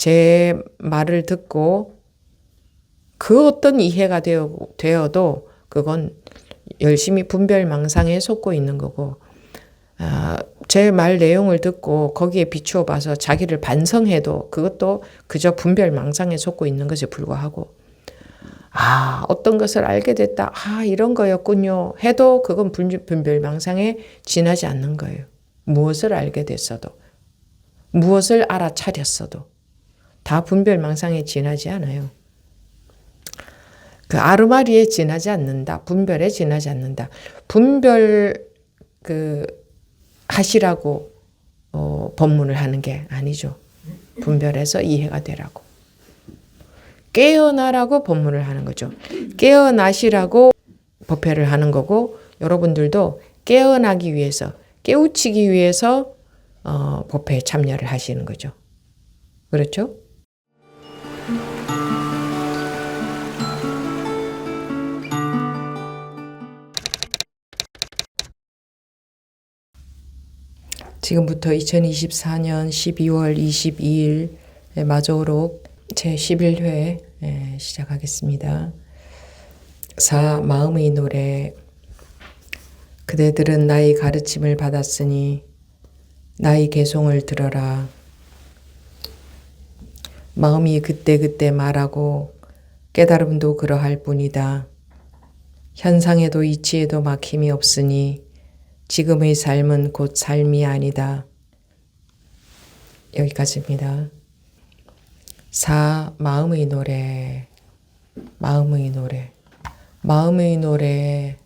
제 말을 듣고 그 어떤 이해가 되어도 그건 열심히 분별망상에 속고 있는 거고, 제 말 내용을 듣고 거기에 비추어 봐서 자기를 반성해도 그것도 그저 분별망상에 속고 있는 것에 불과하고, 어떤 것을 알게 됐다, 이런 거였군요 해도 그건 분별망상에 지나지 않는 거예요. 무엇을 알게 됐어도, 무엇을 알아차렸어도 다 분별망상에 지나지 않아요. 그 아르마리에 지나지 않는다. 분별에 지나지 않는다. 분별 하시라고 법문을 하는 게 아니죠. 분별해서 이해가 되라고. 깨어나라고 법문을 하는 거죠. 깨어나시라고 법회를 하는 거고, 여러분들도 깨어나기 위해서, 깨우치기 위해서 법회에 참여를 하시는 거죠. 그렇죠? 지금부터 2024년 12월 22일 마저오록 제11회 시작하겠습니다. 마음의 노래. 그대들은 나의 가르침을 받았으니 나의 개송을 들어라. 마음이 그때그때 말하고 깨달음도 그러할 뿐이다. 현상에도 이치에도 막힘이 없으니 지금의 삶은 곧 삶이 아니다. 여기까지입니다. 마음의 노래. 마음의 노래. 마음의 노래.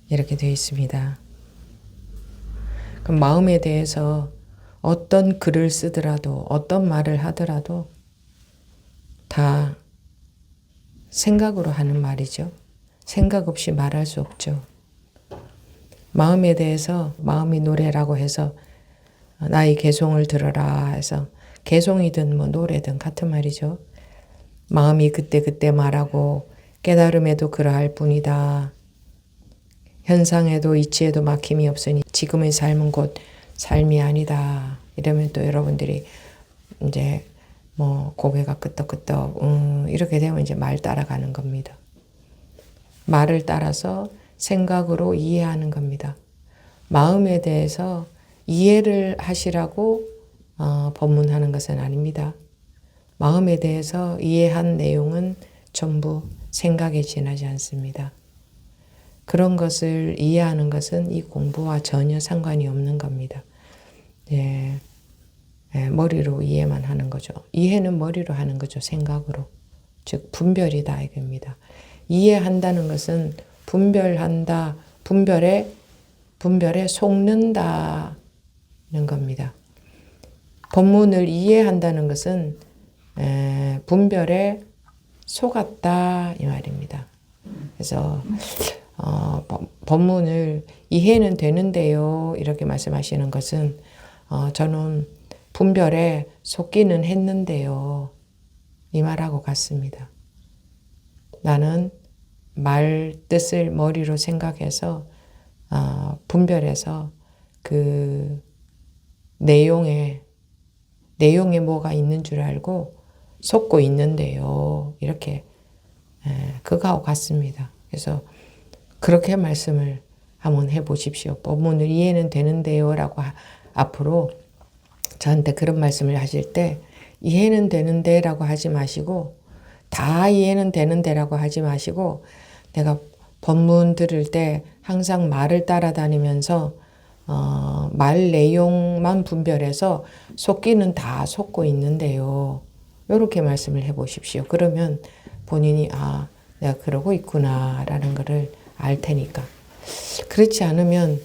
이렇게 되어 있습니다. 그럼 마음에 대해서 어떤 글을 쓰더라도, 어떤 말을 하더라도 다 생각으로 하는 말이죠. 생각 없이 말할 수 없죠. 마음에 대해서 마음의 노래라고 해서 나의 개송을 들어라 해서, 개송이든 뭐 노래든 같은 말이죠. 마음이 그때그때 말하고 깨달음에도 그러할 뿐이다. 현상에도 이치에도 막힘이 없으니 지금의 삶은 곧 삶이 아니다. 이러면 또 여러분들이 이제 뭐 고개가 끄덕끄덕 이렇게 되면 이제 말 따라가는 겁니다. 말을 따라서 생각으로 이해하는 겁니다. 마음에 대해서 이해를 하시라고 법문하는 것은 아닙니다. 마음에 대해서 이해한 내용은 전부 생각에 지나지 않습니다. 그런 것을 이해하는 것은 이 공부와 전혀 상관이 없는 겁니다. 머리로 이해만 하는 거죠. 이해는 머리로 하는 거죠. 생각으로. 즉 분별이다 이겁니다. 이해한다는 것은 분별한다, 분별에 속는다는 겁니다. 법문을 이해한다는 것은 분별에 속았다 이 말입니다. 그래서 법문을 이해는 되는데요 이렇게 말씀하시는 것은 저는 분별에 속기는 했는데요 이 말하고 같습니다. 나는 말 뜻을 머리로 생각해서 분별해서 그 내용에 뭐가 있는 줄 알고 속고 있는데요 이렇게 그거하고 같습니다. 그래서 그렇게 말씀을 한번 해보십시오. 법문을 이해는 되는데요 라고 앞으로 저한테 그런 말씀을 하실 때 이해는 되는데 라고 하지 마시고, 다 이해는 되는데 라고 하지 마시고, 내가 법문 들을 때 항상 말을 따라다니면서 말 내용만 분별해서 속기는 다 속고 있는데요 이렇게 말씀을 해보십시오. 그러면 본인이 내가 그러고 있구나 라는 것을 알 테니까. 그렇지 않으면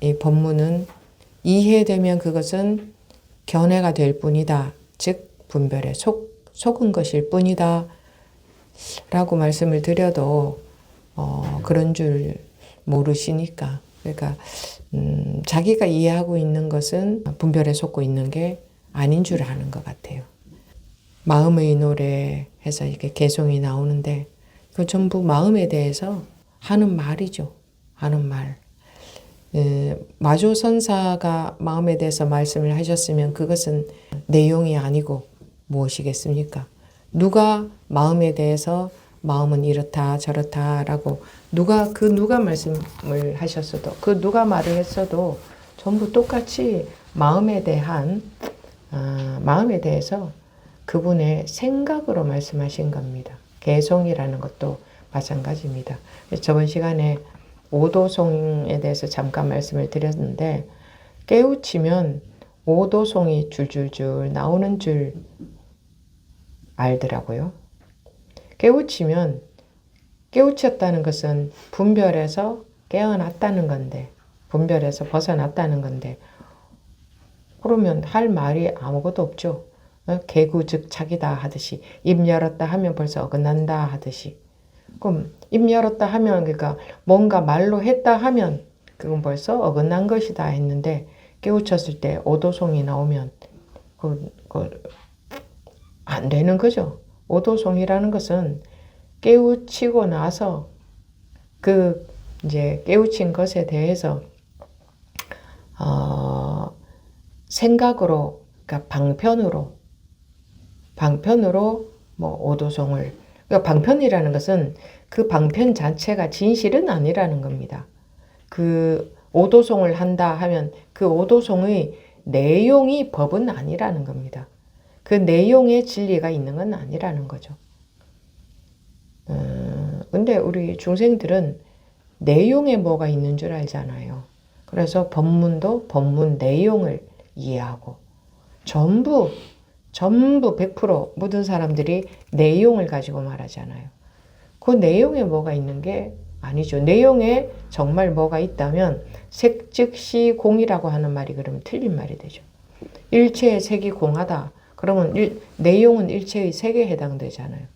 이 법문은 이해되면 그것은 견해가 될 뿐이다. 즉 분별에 속은 것일 뿐이다 라고 말씀을 드려도 그런 줄 모르시니까. 그러니까 자기가 이해하고 있는 것은 분별에 속고 있는 게 아닌 줄 아는 것 같아요. 마음의 노래 해서 이렇게 개송이 나오는데 그 전부 마음에 대해서 하는 말이죠. 하는 말. 마조선사가 마음에 대해서 말씀을 하셨으면 그것은 내용이 아니고 무엇이겠습니까? 누가 마음에 대해서 마음은 이렇다 저렇다라고 누가 말씀을 하셨어도 그 누가 말을 했어도 전부 똑같이 마음에 대해서 그분의 생각으로 말씀하신 겁니다. 개송이라는 것도 마찬가지입니다. 저번 시간에 오도송에 대해서 잠깐 말씀을 드렸는데 깨우치면 오도송이 줄줄줄 나오는 줄 알더라고요. 깨우쳤다는 것은 분별에서 깨어났다는 건데, 분별에서 벗어났다는 건데, 그러면 할 말이 아무것도 없죠. 개구즉착이다 하듯이, 입 열었다 하면 벌써 어긋난다 하듯이. 그럼 입 열었다 하면 그러니까 뭔가 말로 했다 하면 그건 벌써 어긋난 것이다 했는데 깨우쳤을 때 오도송이 나오면 안 되는 거죠. 오도송이라는 것은 깨우치고 나서 이제 깨우친 것에 대해서 생각으로 그러니까 방편으로 뭐 오도송을 그러니까 방편이라는 것은 그 방편 자체가 진실은 아니라는 겁니다. 그 오도송을 한다 하면 그 오도송의 내용이 법은 아니라는 겁니다. 그 내용에 진리가 있는 건 아니라는 거죠. 근데 우리 중생들은 내용에 뭐가 있는 줄 알잖아요. 그래서 법문도 법문 내용을 이해하고 전부 100% 모든 사람들이 내용을 가지고 말하잖아요. 그 내용에 뭐가 있는 게 아니죠. 내용에 정말 뭐가 있다면 색즉시 공이라고 하는 말이 그러면 틀린 말이 되죠. 일체의 색이 공하다. 그러면 내용은 일체의 색에 해당되잖아요.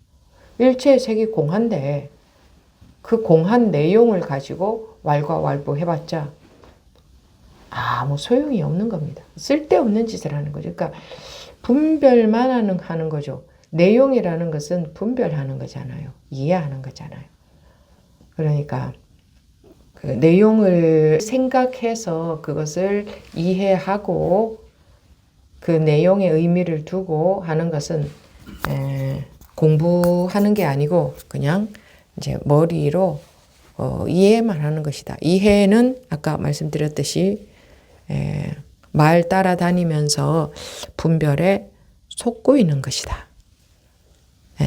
일체의 색이 공한데 그 공한 내용을 가지고 왈가왈부 해봤자 아무 소용이 없는 겁니다. 쓸데없는 짓을 하는 거죠. 그러니까 분별만 하는 거죠. 내용이라는 것은 분별하는 거잖아요. 이해하는 거잖아요. 그러니까 그 내용을 생각해서 그것을 이해하고 그 내용의 의미를 두고 하는 것은 공부하는 게 아니고 그냥 이제 머리로 이해만 하는 것이다. 이해는 아까 말씀드렸듯이 말 따라다니면서 분별에 속고 있는 것이다.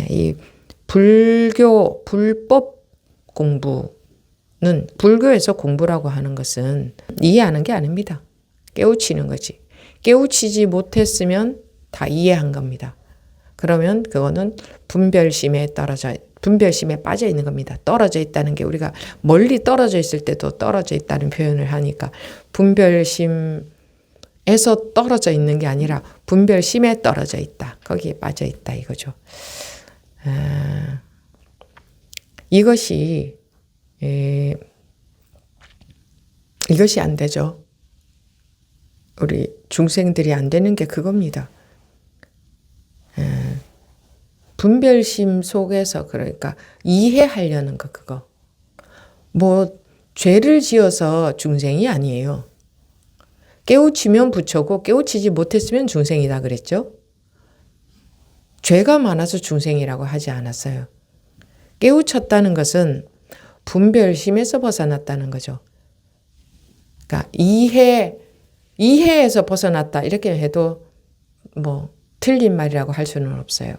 이 불법 공부는 불교에서 공부라고 하는 것은 이해하는 게 아닙니다. 깨우치는 거지. 깨우치지 못했으면 다 이해한 겁니다. 그러면 그거는 분별심에 빠져 있는 겁니다. 떨어져 있다는 게 우리가 멀리 떨어져 있을 때도 떨어져 있다는 표현을 하니까 분별심에서 떨어져 있는 게 아니라 분별심에 떨어져 있다. 거기에 빠져 있다 이거죠. 이것이 안 되죠. 우리 중생들이 안 되는 게 그겁니다. 분별심 속에서 그러니까 이해하려는 거 그거. 뭐 죄를 지어서 중생이 아니에요. 깨우치면 부처고 깨우치지 못했으면 중생이다 그랬죠. 죄가 많아서 중생이라고 하지 않았어요. 깨우쳤다는 것은 분별심에서 벗어났다는 거죠. 그러니까 이해에서 벗어났다 이렇게 해도 뭐 틀린 말이라고 할 수는 없어요.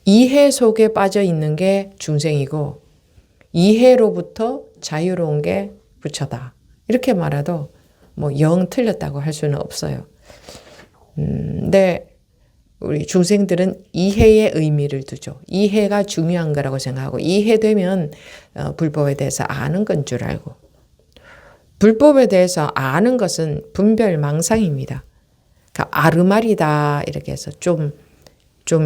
이해 속에 빠져 있는 게 중생이고 이해로부터 자유로운 게 부처다. 이렇게 말해도 뭐 영 틀렸다고 할 수는 없어요. 근데 우리 중생들은 이해의 의미를 두죠. 이해가 중요한 거라고 생각하고 이해되면 불법에 대해서 아는 건 줄 알고 불법에 대해서 아는 것은 분별망상입니다. 그러니까 아르말이다 이렇게 해서 좀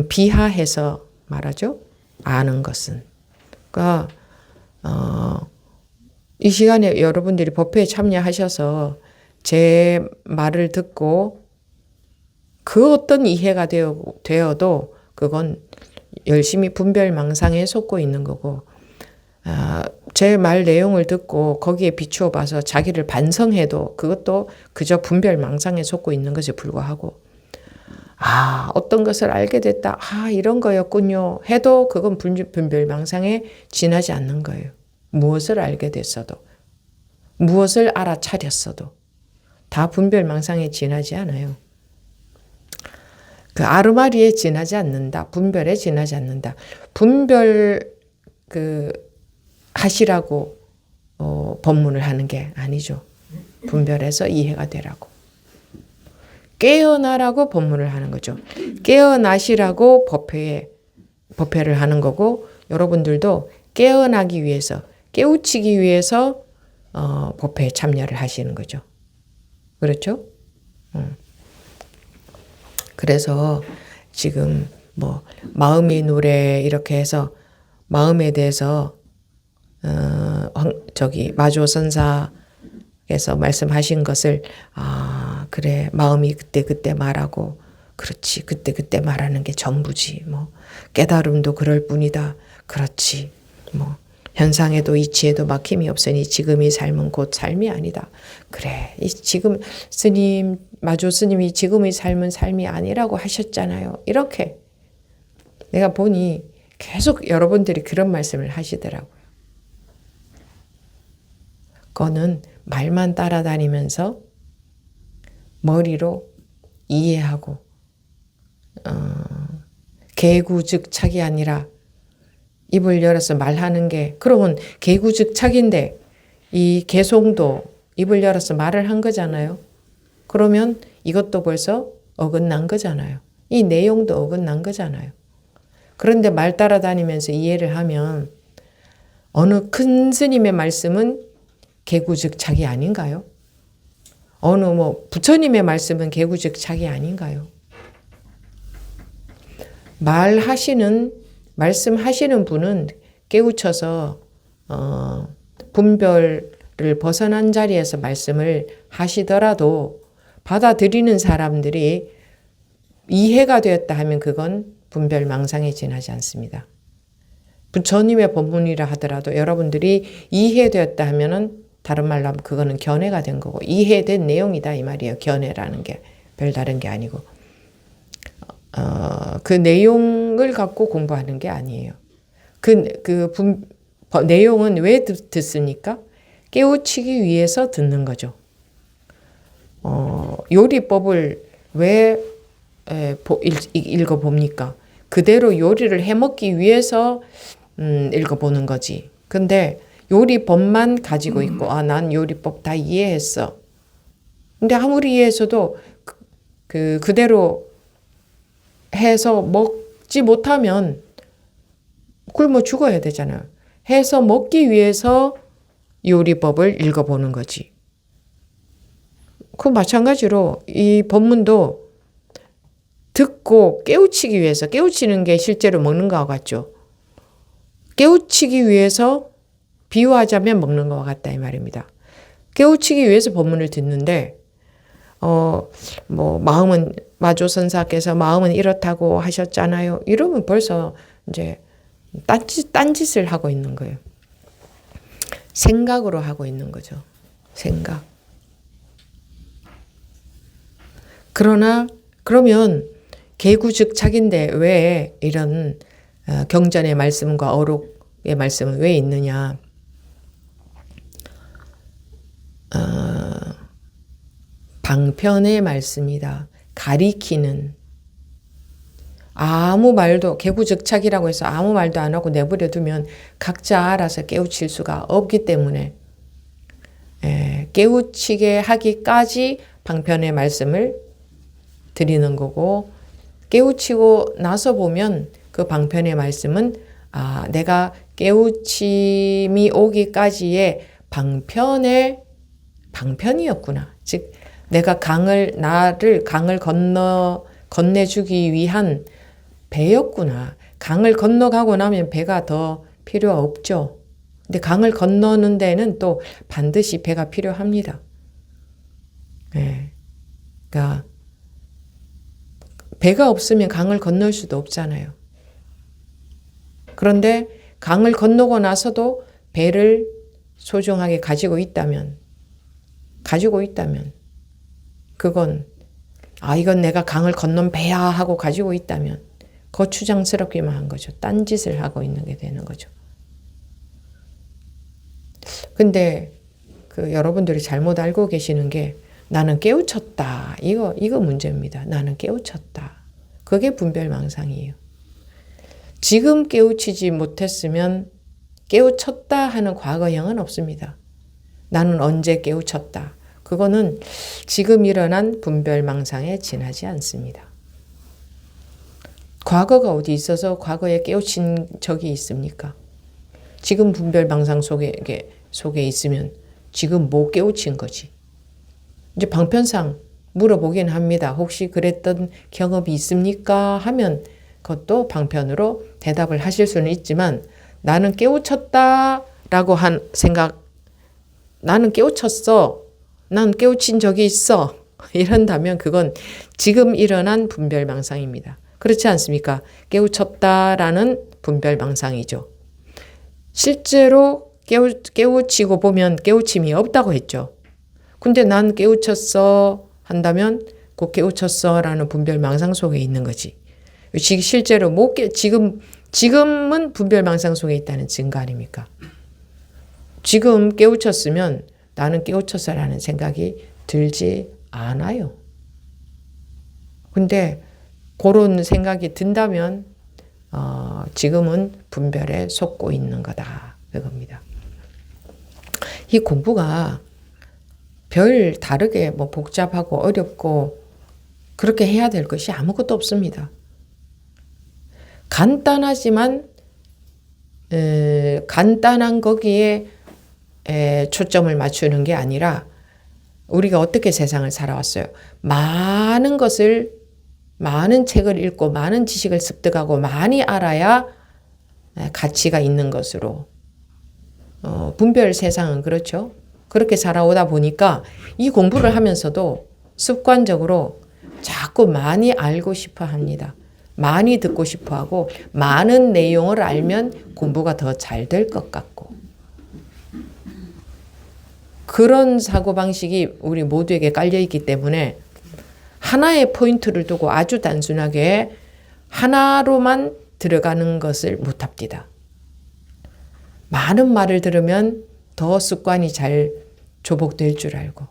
비하해서 말하죠. 아는 것은. 그러니까 이 시간에 여러분들이 법회에 참여하셔서 제 말을 듣고 그 어떤 이해가 되어도 그건 열심히 분별망상에 속고 있는 거고 제 말 내용을 듣고 거기에 비추어 봐서 자기를 반성해도 그것도 그저 분별망상에 속고 있는 것에 불과하고, 어떤 것을 알게 됐다. 이런 거였군요. 해도 그건 분별망상에 지나지 않는 거예요. 무엇을 알게 됐어도, 무엇을 알아차렸어도 다 분별망상에 지나지 않아요. 그 아르마리에 지나지 않는다. 분별에 지나지 않는다. 분별 하시라고 법문을 하는 게 아니죠. 분별해서 이해가 되라고. 깨어나라고 법문을 하는 거죠. 깨어나시라고 법회를 하는 거고, 여러분들도 깨어나기 위해서, 깨우치기 위해서 법회에 참여를 하시는 거죠. 그렇죠? 그래서 지금 마음의 노래 이렇게 해서 마음에 대해서 마조선사께서 말씀하신 것을 그래, 마음이 그때 말하고, 그렇지, 그때 말하는 게 전부지, 깨달음도 그럴 뿐이다, 그렇지, 현상에도 이치에도 막힘이 없으니 지금의 삶은 곧 삶이 아니다. 그래, 지금 마조 스님이 지금의 삶은 삶이 아니라고 하셨잖아요. 이렇게 내가 보니 계속 여러분들이 그런 말씀을 하시더라고요. 그거는 말만 따라다니면서 머리로 이해하고 개구즉착이 아니라 입을 열어서 말하는 게, 그러면 개구즉착인데 이 개송도 입을 열어서 말을 한 거잖아요. 그러면 이것도 벌써 어긋난 거잖아요. 이 내용도 어긋난 거잖아요. 그런데 말 따라다니면서 이해를 하면 어느 큰 스님의 말씀은 개구즉착이 아닌가요? 어느 부처님의 말씀은 개구즉착이 아닌가요? 말씀하시는 분은 깨우쳐서 분별을 벗어난 자리에서 말씀을 하시더라도 받아들이는 사람들이 이해가 되었다 하면 그건 분별망상에 지나지 않습니다. 부처님의 법문이라 하더라도 여러분들이 이해되었다 하면은 다른 말로 하면 그거는 견해가 된 거고, 이해된 내용이다 이 말이에요. 견해라는 게 별다른 게 아니고, 그 내용을 갖고 공부하는 게 아니에요. 내용은 왜 듣습니까? 깨우치기 위해서 듣는 거죠. 요리법을 왜 읽어봅니까? 그대로 요리를 해먹기 위해서 읽어보는 거지. 근데 요리법만 가지고 있고, 난 요리법 다 이해했어. 근데 아무리 이해했어도 그대로 해서 먹지 못하면 굶어 죽어야 되잖아요. 해서 먹기 위해서 요리법을 읽어보는 거지. 그 마찬가지로 이 법문도 듣고 깨우치기 위해서, 깨우치는 게 실제로 먹는 거와 같죠. 깨우치기 위해서 비유하자면 먹는 것과 같다 이 말입니다. 깨우치기 위해서 법문을 듣는데 마음은, 마조선사께서 마음은 이렇다고 하셨잖아요. 이러면 벌써 이제 딴짓을 하고 있는 거예요. 생각으로 하고 있는 거죠. 생각. 그러면 개구즉착인데 왜 이런 경전의 말씀과 어록의 말씀은 왜 있느냐? 방편의 말씀이다. 가리키는, 아무 말도, 개구즉착이라고 해서 아무 말도 안 하고 내버려 두면 각자 알아서 깨우칠 수가 없기 때문에 깨우치게 하기까지 방편의 말씀을 드리는 거고, 깨우치고 나서 보면 그 방편의 말씀은 내가 깨우침이 오기까지의 방편이었구나. 즉 내가 나를 강을 건네주기 위한 배였구나. 강을 건너가고 나면 배가 더 필요 없죠. 근데 강을 건너는 데는 또 반드시 배가 필요합니다. 그러니까 배가 없으면 강을 건널 수도 없잖아요. 그런데 강을 건너고 나서도 배를 소중하게 가지고 있다면 그건 이건 내가 강을 건넌 배야 하고 가지고 있다면 거추장스럽기만 한 거죠. 딴짓을 하고 있는 게 되는 거죠. 근데 여러분들이 잘못 알고 계시는 게 나는 깨우쳤다. 이거 문제입니다. 나는 깨우쳤다. 그게 분별망상이에요. 지금 깨우치지 못했으면 깨우쳤다 하는 과거형은 없습니다. 나는 언제 깨우쳤다. 그거는 지금 일어난 분별망상에 지나지 않습니다. 과거가 어디 있어서 과거에 깨우친 적이 있습니까? 지금 분별망상 속에 있으면 지금 못 깨우친 거지. 이제 방편상 물어보긴 합니다. 혹시 그랬던 경험이 있습니까? 하면 그것도 방편으로 대답을 하실 수는 있지만 나는 깨우쳤다라고 한 생각, 나는 깨우쳤어. 난 깨우친 적이 있어. 이런다면 그건 지금 일어난 분별망상입니다. 그렇지 않습니까? 깨우쳤다라는 분별망상이죠. 실제로 깨우치고 보면 깨우침이 없다고 했죠. 근데 난 깨우쳤어 한다면 그 깨우쳤어 라는 분별망상 속에 있는 거지. 실제로 지금은 분별망상 속에 있다는 증거 아닙니까? 지금 깨우쳤으면 나는 깨우쳤어 라는 생각이 들지 않아요. 근데 그런 생각이 든다면 지금은 분별에 속고 있는 거다. 그겁니다. 이 공부가 별 다르게 복잡하고 어렵고 그렇게 해야 될 것이 아무것도 없습니다. 간단하지만 간단한 거기에 초점을 맞추는 게 아니라 우리가 어떻게 세상을 살아왔어요. 많은 책을 읽고 많은 지식을 습득하고 많이 알아야 가치가 있는 것으로 분별 세상은 그렇죠. 그렇게 살아오다 보니까 이 공부를 하면서도 습관적으로 자꾸 많이 알고 싶어 합니다. 많이 듣고 싶어 하고 많은 내용을 알면 공부가 더 잘 될 것 같고 그런 사고방식이 우리 모두에게 깔려있기 때문에 하나의 포인트를 두고 아주 단순하게 하나로만 들어가는 것을 못합니다. 많은 말을 들으면 더 습관이 잘 조복될 줄 알고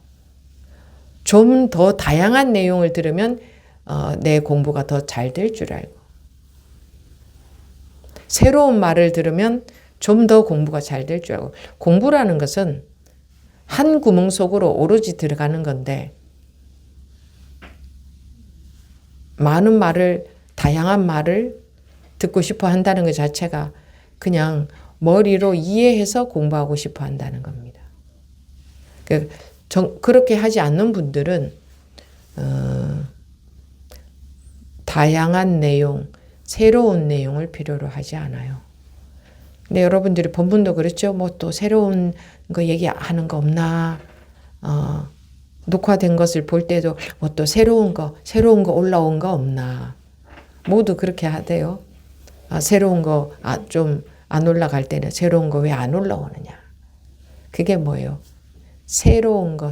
좀 더 다양한 내용을 들으면 내 공부가 더 잘 될 줄 알고 새로운 말을 들으면 좀 더 공부가 잘 될 줄 알고 공부라는 것은 한 구멍 속으로 오로지 들어가는 건데 많은 말을 다양한 말을 듣고 싶어 한다는 것 자체가 그냥 머리로 이해해서 공부하고 싶어 한다는 겁니다. 그렇게 하지 않는 분들은 다양한 내용, 새로운 내용을 필요로 하지 않아요. 근데 여러분들이 본문도 그렇죠. 또 새로운 거 얘기하는 거 없나? 녹화된 것을 볼 때도 또 새로운 거 올라온 거 없나? 모두 그렇게 하대요. 새로운 거 좀 안 올라갈 때는 새로운 거 왜 안 올라오느냐? 그게 뭐예요? 새로운 거.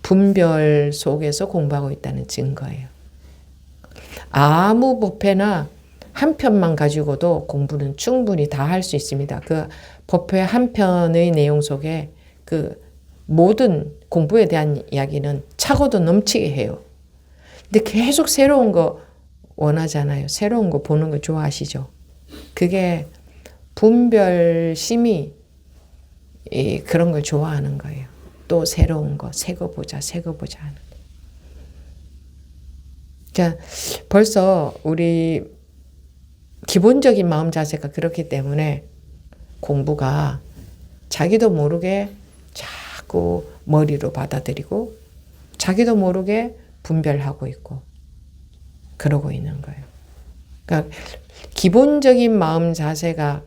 분별 속에서 공부하고 있다는 증거예요. 아무 법회나 한 편만 가지고도 공부는 충분히 다 할 수 있습니다. 그 법회 한 편의 내용 속에 그 모든 공부에 대한 이야기는 차고도 넘치게 해요. 근데 계속 새로운 거 원하잖아요. 새로운 거 보는 거 좋아하시죠? 그게 분별심이 그런 걸 좋아하는 거예요. 또 새로운 거, 새 거 보자 하는. 자, 벌써 우리 기본적인 마음 자세가 그렇기 때문에 공부가 자기도 모르게 자꾸 머리로 받아들이고 자기도 모르게 분별하고 있고 그러고 있는 거예요. 그러니까 기본적인 마음 자세가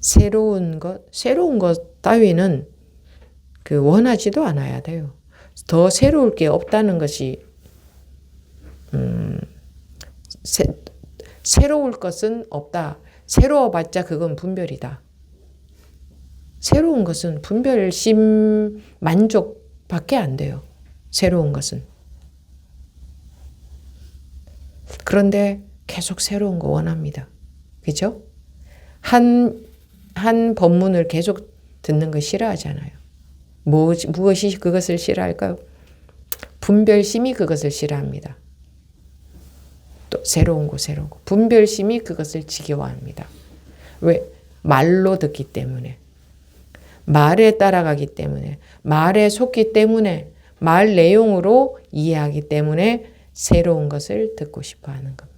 새로운 것 따위는 원하지도 않아야 돼요. 더 새로울 게 없다는 것이 새로울 것은 없다. 새로워봤자 그건 분별이다. 새로운 것은 분별심 만족밖에 안 돼요. 새로운 것은. 그런데 계속 새로운 거 원합니다. 그죠? 한 법문을 계속 듣는 거 싫어하잖아요. 무엇이 그것을 싫어할까요? 분별심이 그것을 싫어합니다. 또 새로운 거. 분별심이 그것을 지겨워합니다. 왜? 말로 듣기 때문에. 말에 따라가기 때문에. 말에 속기 때문에. 말 내용으로 이해하기 때문에 새로운 것을 듣고 싶어 하는 겁니다.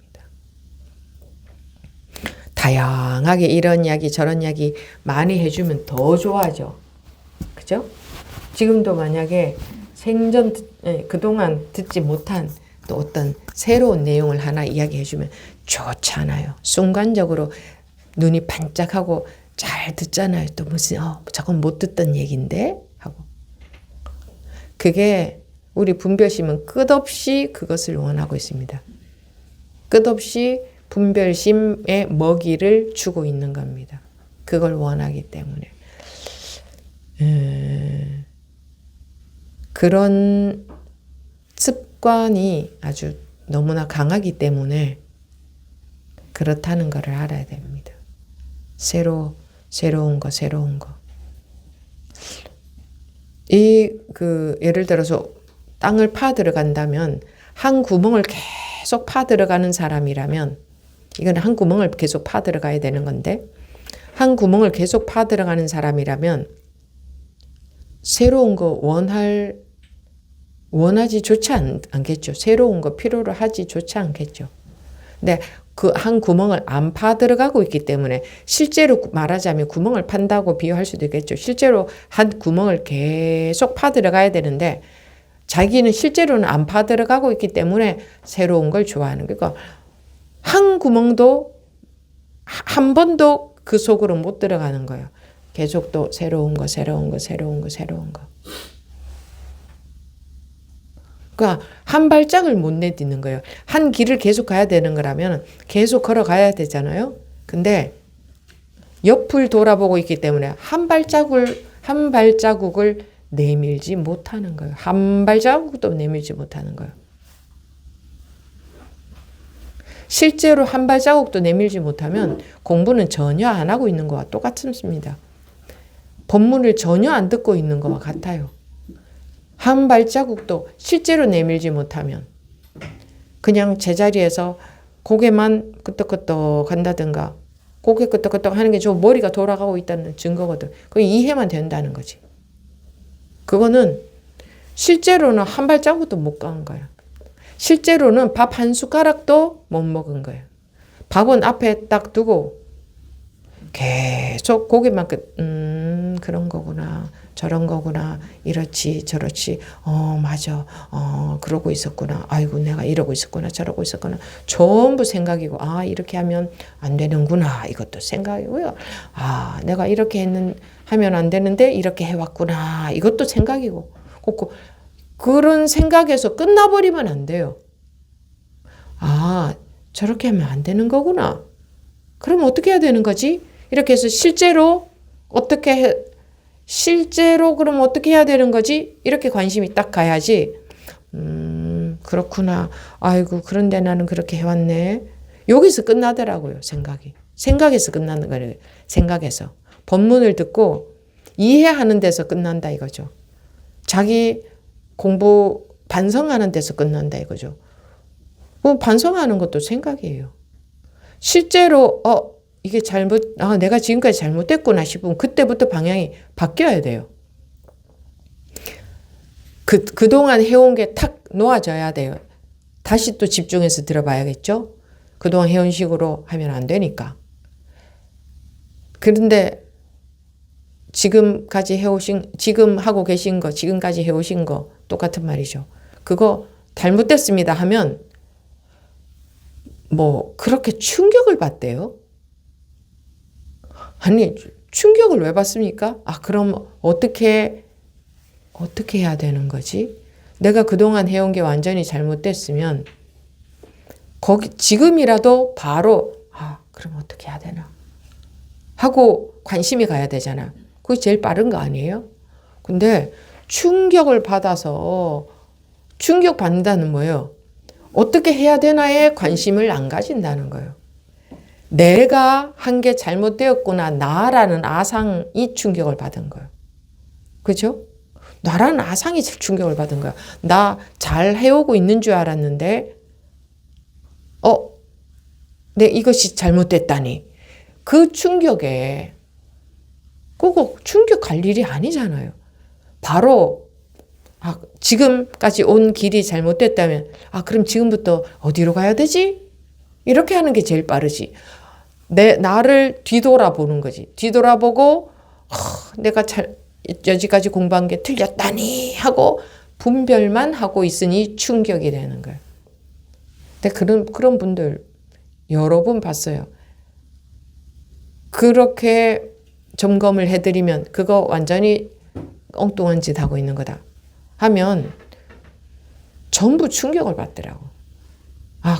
다양하게 이런 이야기 저런 이야기 많이 해주면 더 좋아하죠. 그죠? 지금도 만약에 그동안 듣지 못한 또 어떤 새로운 내용을 하나 이야기해주면 좋잖아요. 순간적으로 눈이 반짝하고 잘 듣잖아요. 또 무슨 저건 못 듣던 얘기인데 하고. 그게 우리 분별심은 끝없이 그것을 원하고 있습니다. 끝없이 분별심의 먹이를 주고 있는 겁니다. 그걸 원하기 때문에. 그런 습관이 아주 너무나 강하기 때문에 그렇다는 것을 알아야 됩니다. 새로운 거. 예를 들어서 땅을 파 들어간다면 한 구멍을 계속 파 들어가는 사람이라면 이건 한 구멍을 계속 파 들어가야 되는 건데 한 구멍을 계속 파 들어가는 사람이라면 새로운 거 원하지 좋지 않겠죠. 새로운 거 필요로 하지 좋지 않겠죠. 근데 그 한 구멍을 안 파 들어가고 있기 때문에 실제로 말하자면 구멍을 판다고 비유할 수도 있겠죠. 실제로 한 구멍을 계속 파 들어가야 되는데 자기는 실제로는 안 파 들어가고 있기 때문에 새로운 걸 좋아하는 거예요. 그러니까 한 구멍도 한 번도 그 속으로 못 들어가는 거예요. 계속 또 새로운 거. 그러니까 한 발짝을 못 내딛는 거예요. 한 길을 계속 가야 되는 거라면 계속 걸어가야 되잖아요. 근데 옆을 돌아보고 있기 때문에 한 발자국을 내밀지 못하는 거예요. 한 발자국도 내밀지 못하는 거예요. 실제로 한 발자국도 내밀지 못하면 공부는 전혀 안 하고 있는 거와 똑같습니다. 법문을 전혀 안 듣고 있는 거와 같아요. 한 발자국도 실제로 내밀지 못하면 그냥 제자리에서 고개만 끄덕끄덕 한다든가 고개 끄덕끄덕 하는 게 저 머리가 돌아가고 있다는 증거거든. 그 이해만 된다는 거지. 그거는 실제로는 한 발자국도 못 간 거야. 실제로는 밥 한 숟가락도 못 먹은 거예요. 밥은 앞에 딱 두고 계속 고개만 그런 거구나. 저런 거구나. 이렇지 저렇지. 맞아. 그러고 있었구나. 아이고 내가 이러고 있었구나. 저러고 있었구나. 전부 생각이고 이렇게 하면 안 되는구나. 이것도 생각이고요. 내가 이렇게 하면 안 되는데 이렇게 해왔구나. 이것도 생각이고. 그런 생각에서 끝나버리면 안 돼요. 저렇게 하면 안 되는 거구나. 그럼 어떻게 해야 되는 거지? 이렇게 해서 실제로 그럼 어떻게 해야 되는 거지? 이렇게 관심이 딱 가야지. 그렇구나. 아이고, 그런데 나는 그렇게 해왔네. 여기서 끝나더라고요, 생각이. 생각에서 끝나는 거예요. 생각에서. 법문을 듣고 이해하는 데서 끝난다 이거죠. 자기 공부 반성하는 데서 끝난다 이거죠. 반성하는 것도 생각이에요. 실제로 이게 내가 지금까지 잘못됐구나 싶으면 그때부터 방향이 바뀌어야 돼요. 그동안 해온 게 탁 놓아져야 돼요. 다시 또 집중해서 들어봐야겠죠? 그동안 해온 식으로 하면 안 되니까. 그런데 지금 하고 계신 거, 지금까지 해오신 거 똑같은 말이죠. 그거 잘못됐습니다 하면 그렇게 충격을 받대요. 아니, 충격을 왜 받습니까? 그럼 어떻게 해야 되는 거지? 내가 그동안 해온 게 완전히 잘못됐으면 거기 지금이라도 바로 그럼 어떻게 해야 되나 하고 관심이 가야 되잖아. 그게 제일 빠른 거 아니에요? 근데 충격을 받아서 충격받는다는 뭐예요? 어떻게 해야 되나에 관심을 안 가진다는 거예요. 내가 한 게 잘못되었구나. 나라는 아상이 충격을 받은 거예요. 그죠? 나라는 아상이 충격을 받은 거야. 나 잘 해오고 있는 줄 알았는데 내 이것이 잘못됐다니. 그 충격에 그거 충격할 일이 아니잖아요. 바로 지금까지 온 길이 잘못됐다면 그럼 지금부터 어디로 가야 되지? 이렇게 하는 게 제일 빠르지. 나를 뒤돌아보는 거지. 뒤돌아보고 내가 여지까지 공부한 게 틀렸다니 하고 분별만 하고 있으니 충격이 되는 거예요. 근데 그런 분들 여러 분 봤어요. 그렇게 점검을 해드리면 그거 완전히 엉뚱한 짓 하고 있는 거다 하면 전부 충격을 받더라고.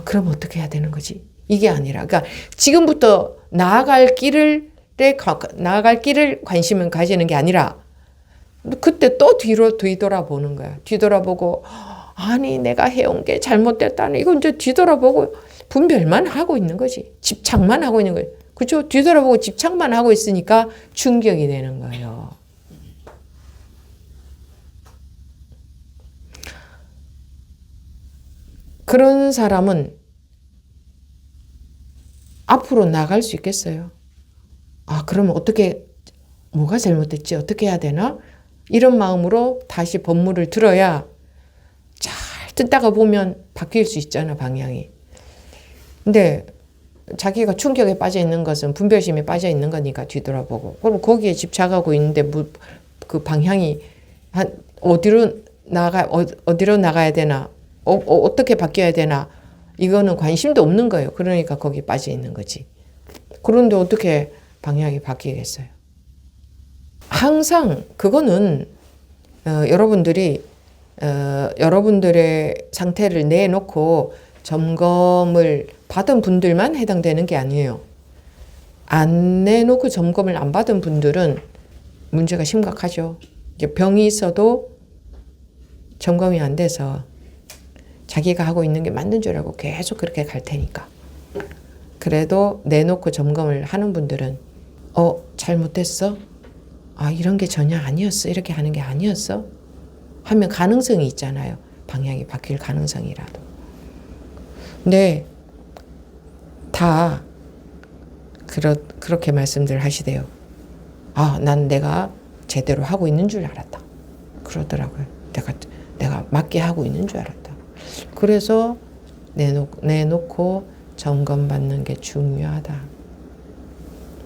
그럼 어떻게 해야 되는 거지? 이게 아니라, 그러니까 지금부터 나아갈 길을 관심을 가지는 게 아니라 그때 또 뒤로 뒤돌아보는 거야. 뒤돌아보고 아니 내가 해온 게 잘못됐다니. 이거 이제 뒤돌아보고 분별만 하고 있는 거지. 집착만 하고 있는 거예요. 그렇죠? 뒤돌아보고 집착만 하고 있으니까 충격이 되는 거예요. 그런 사람은 앞으로 나갈 수 있겠어요? 그러면 뭐가 잘못됐지? 어떻게 해야 되나? 이런 마음으로 다시 법문을 들어야 잘 듣다가 보면 바뀔 수 있잖아, 방향이. 근데 자기가 충격에 빠져 있는 것은 분별심에 빠져 있는 거니까 뒤돌아보고, 그럼 거기에 집착하고 있는데 그 방향이 어디로 나가야 되나? 어떻게 바뀌어야 되나? 이거는 관심도 없는 거예요. 그러니까 거기 빠져 있는 거지. 그런데 어떻게 방향이 바뀌겠어요? 항상 그거는 여러분들이 여러분들의 상태를 내놓고 점검을 받은 분들만 해당되는 게 아니에요. 안 내놓고 점검을 안 받은 분들은 문제가 심각하죠. 병이 있어도 점검이 안 돼서 자기가 하고 있는 게 맞는 줄 알고 계속 그렇게 갈 테니까. 그래도 내놓고 점검을 하는 분들은 잘못됐어? 이런 게 전혀 아니었어. 이렇게 하는 게 아니었어? 하면 가능성이 있잖아요. 방향이 바뀔 가능성이라도. 근데 다 그렇게 말씀들 하시대요. 난 내가 제대로 하고 있는 줄 알았다. 그러더라고요. 내가 맞게 하고 있는 줄 알았다. 그래서 내놓고 점검받는 게 중요하다.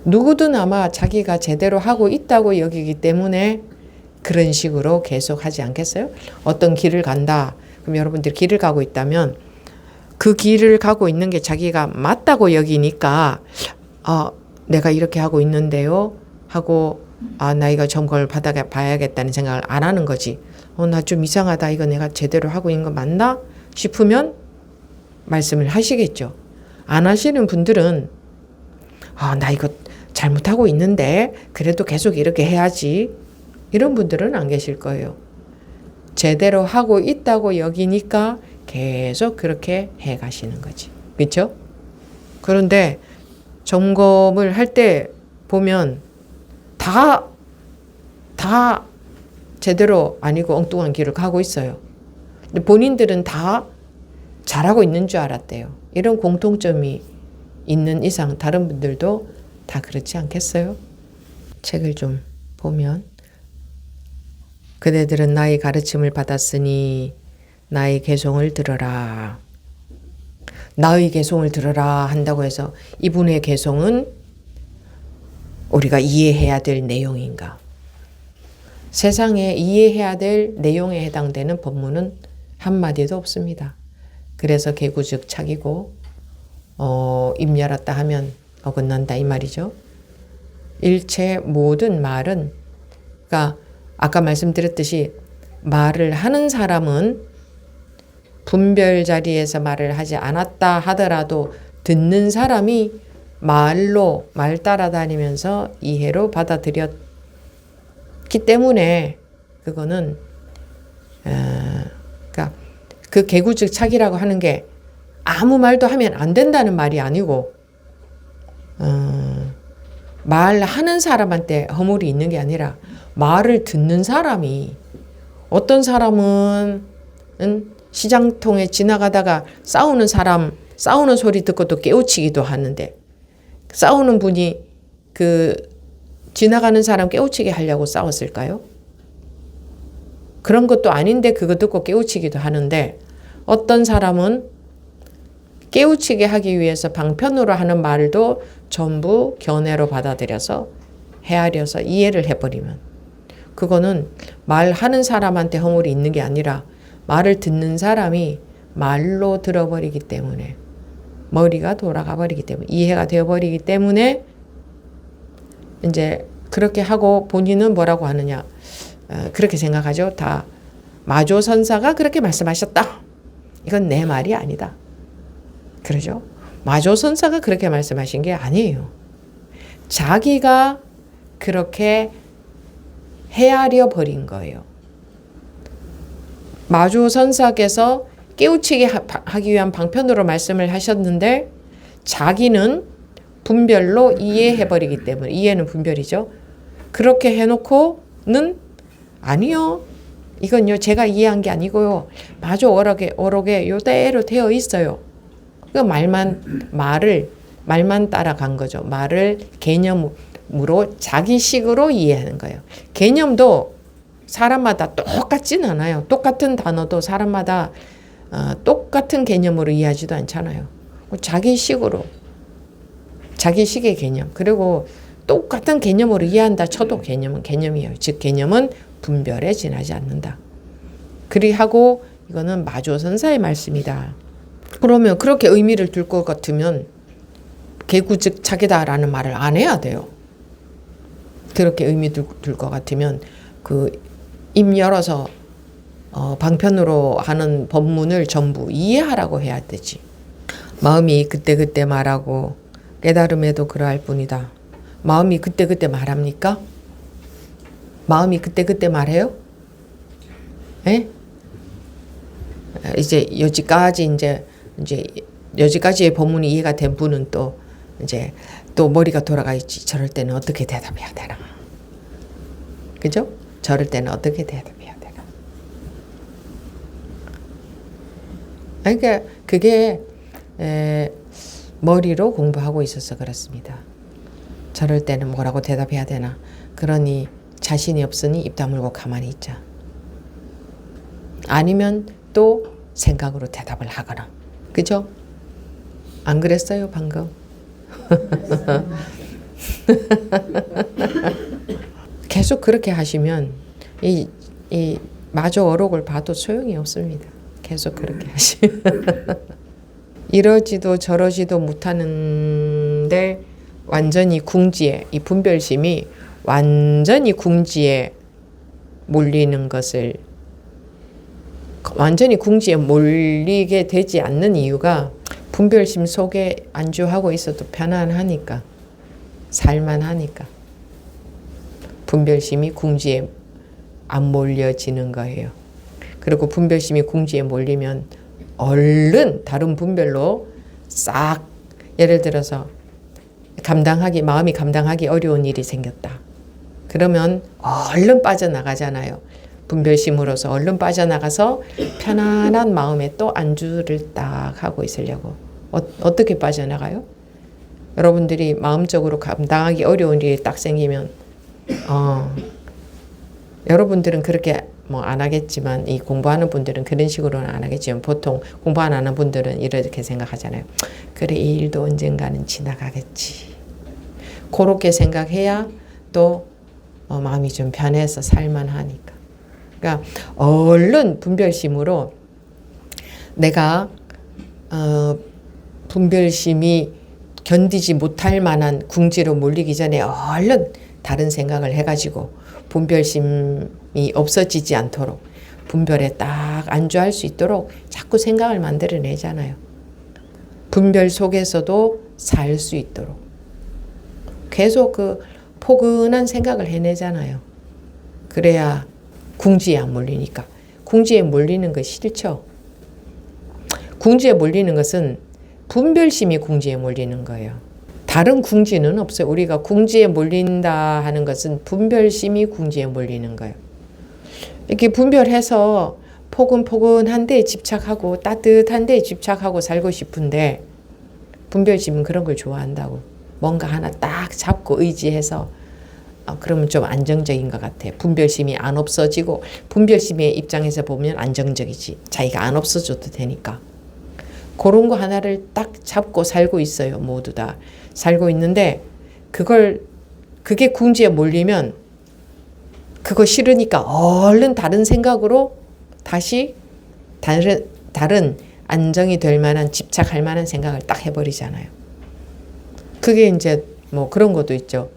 누구든 아마 자기가 제대로 하고 있다고 여기기 때문에 그런 식으로 계속 하지 않겠어요? 어떤 길을 간다. 그럼 여러분들 길을 가고 있다면 그 길을 가고 있는 게 자기가 맞다고 여기니까 내가 이렇게 하고 있는데요 하고 나 이거 점검을 받아봐야겠다는 생각을 안 하는 거지. 나 좀 이상하다. 이거 내가 제대로 하고 있는 거 맞나? 싶으면 말씀을 하시겠죠. 안 하시는 분들은 나 이거 잘못하고 있는데 그래도 계속 이렇게 해야지. 이런 분들은 안 계실 거예요. 제대로 하고 있다고 여기니까 계속 그렇게 해 가시는 거지. 그렇죠? 그런데 점검을 할 때 보면 다 제대로 아니고 엉뚱한 길을 가고 있어요. 근데 본인들은 다 잘하고 있는 줄 알았대요. 이런 공통점이 있는 이상 다른 분들도 다 그렇지 않겠어요? 책을 좀 보면 그대들은 나의 가르침을 받았으니 나의 개송을 들어라. 나의 개송을 들어라 한다고 해서 이분의 개송은 우리가 이해해야 될 내용인가? 세상에 이해해야 될 내용에 해당되는 법문은 한마디도 없습니다. 그래서 개구즉 착이고 입 열었다 하면 어긋난다 이 말이죠. 일체 모든 말은 그러니까 아까 말씀드렸듯이 말을 하는 사람은 분별 자리에서 말을 하지 않았다 하더라도 듣는 사람이 말 따라다니면서 이해로 받아들였기 때문에 그거는 그러니까 그 개구즉착이라고 하는 게 아무 말도 하면 안 된다는 말이 아니고 말하는 사람한테 허물이 있는 게 아니라 말을 듣는 사람이 어떤 사람은 시장통에 지나가다가 싸우는 소리 듣고 또 깨우치기도 하는데 싸우는 분이 그 지나가는 사람 깨우치게 하려고 싸웠을까요? 그런 것도 아닌데 그거 듣고 깨우치기도 하는데 어떤 사람은 깨우치게 하기 위해서 방편으로 하는 말도 전부 견해로 받아들여서 헤아려서 이해를 해버리면 그거는 말하는 사람한테 허물이 있는 게 아니라 말을 듣는 사람이 말로 들어버리기 때문에 머리가 돌아가 버리기 때문에 이해가 되어버리기 때문에 이제 그렇게 하고 본인은 뭐라고 하느냐 그렇게 생각하죠. 다 마조선사가 그렇게 말씀하셨다. 이건 내 말이 아니다. 그러죠. 마조선사가 그렇게 말씀하신 게 아니에요. 자기가 그렇게 헤아려 버린 거예요. 마조선사께서 깨우치게 하기 위한 방편으로 말씀을 하셨는데 자기는 분별로 이해해버리기 때문에 이해는 분별이죠. 그렇게 해놓고는 아니요. 이건요 제가 이해한 게 아니고요. 마조 어록에 요대로 되어 있어요. 그 말만 따라간 거죠. 말을 개념으로 자기식으로 이해하는 거예요. 개념도 사람마다 똑같진 않아요. 똑같은 단어도 사람마다 똑같은 개념으로 이해하지도 않잖아요. 자기식으로 자기식의 개념 그리고 똑같은 개념으로 이해한다 쳐도 개념은 개념이에요. 즉 개념은 분별에 지나지 않는다. 그리하고 이거는 마조선사의 말씀이다. 그러면 그렇게 의미를 둘 것 같으면 개구즉착이다라는 말을 안 해야 돼요. 그렇게 의미 둘 것 같으면 그 입 열어서 방편으로 하는 법문을 전부 이해하라고 해야 되지. 마음이 그때그때 말하고 깨달음에도 그러할 뿐이다. 마음이 그때그때 말합니까? 마음이 그때그때 말해요? 예? 이제 여기까지의 법문이 이해가 된 분은 또 머리가 돌아가 있지. 저럴 때는 어떻게 대답해야 되나? 그죠? 저럴 때는 어떻게 대답해야 되나? 그러니까 그게 머리로 공부하고 있어서 그렇습니다. 저럴 때는 뭐라고 대답해야 되나? 그러니 자신이 없으니 입 다물고 가만히 있자. 아니면 또 생각으로 대답을 하거나. 그죠? 안 그랬어요 방금? 계속 그렇게 하시면 이 마저 어록을 봐도 소용이 없습니다. 계속 그렇게 하시면 이러지도 저러지도 못하는데 완전히 궁지에 이 분별심이 완전히 궁지에 몰리는 것을 완전히 궁지에 몰리게 되지 않는 이유가 분별심 속에 안주하고 있어도 편안하니까 살만하니까 분별심이 궁지에 안 몰려지는 거예요. 그리고 분별심이 궁지에 몰리면 얼른 다른 분별로 싹 예를 들어서 마음이 감당하기 어려운 일이 생겼다. 그러면 얼른 빠져나가잖아요. 분별심으로서 얼른 빠져나가서 편안한 마음에 또 안주를 딱 하고 있으려고. 어떻게 빠져나가요? 여러분들이 마음적으로 감당하기 어려운 일이 딱 생기면 여러분들은 그렇게 안 하겠지만 이 공부하는 분들은 그런 식으로는 안 하겠지만 보통 공부 안 하는 분들은 이렇게 생각하잖아요. 그래 이 일도 언젠가는 지나가겠지. 그렇게 생각해야 또 마음이 좀 편해서 살만하니까. 그러니까 얼른 분별심으로 내가 분별심이 견디지 못할 만한 궁지로 몰리기 전에 얼른 다른 생각을 해가지고 분별심이 없어지지 않도록 분별에 딱 안주할 수 있도록 자꾸 생각을 만들어내잖아요. 분별 속에서도 살 수 있도록 계속 그 포근한 생각을 해내잖아요. 그래야 궁지에 안 몰리니까. 궁지에 몰리는 거 싫죠? 궁지에 몰리는 것은 분별심이 궁지에 몰리는 거예요. 다른 궁지는 없어요. 우리가 궁지에 몰린다 하는 것은 분별심이 궁지에 몰리는 거예요. 이렇게 분별해서 포근포근한 데에 집착하고 따뜻한 데에 집착하고 살고 싶은데 분별심은 그런 걸 좋아한다고. 뭔가 하나 딱 잡고 의지해서 그러면 좀 안정적인 것 같아요. 분별심이 안 없어지고 분별심의 입장에서 보면 안정적이지. 자기가 안 없어져도 되니까. 그런 거 하나를 딱 잡고 살고 있어요. 모두 다. 살고 있는데 그게 궁지에 몰리면 그거 싫으니까 얼른 다른 생각으로 다시 다른 안정이 될 만한 집착할 만한 생각을 딱 해버리잖아요. 그게 이제 뭐 그런 것도 있죠.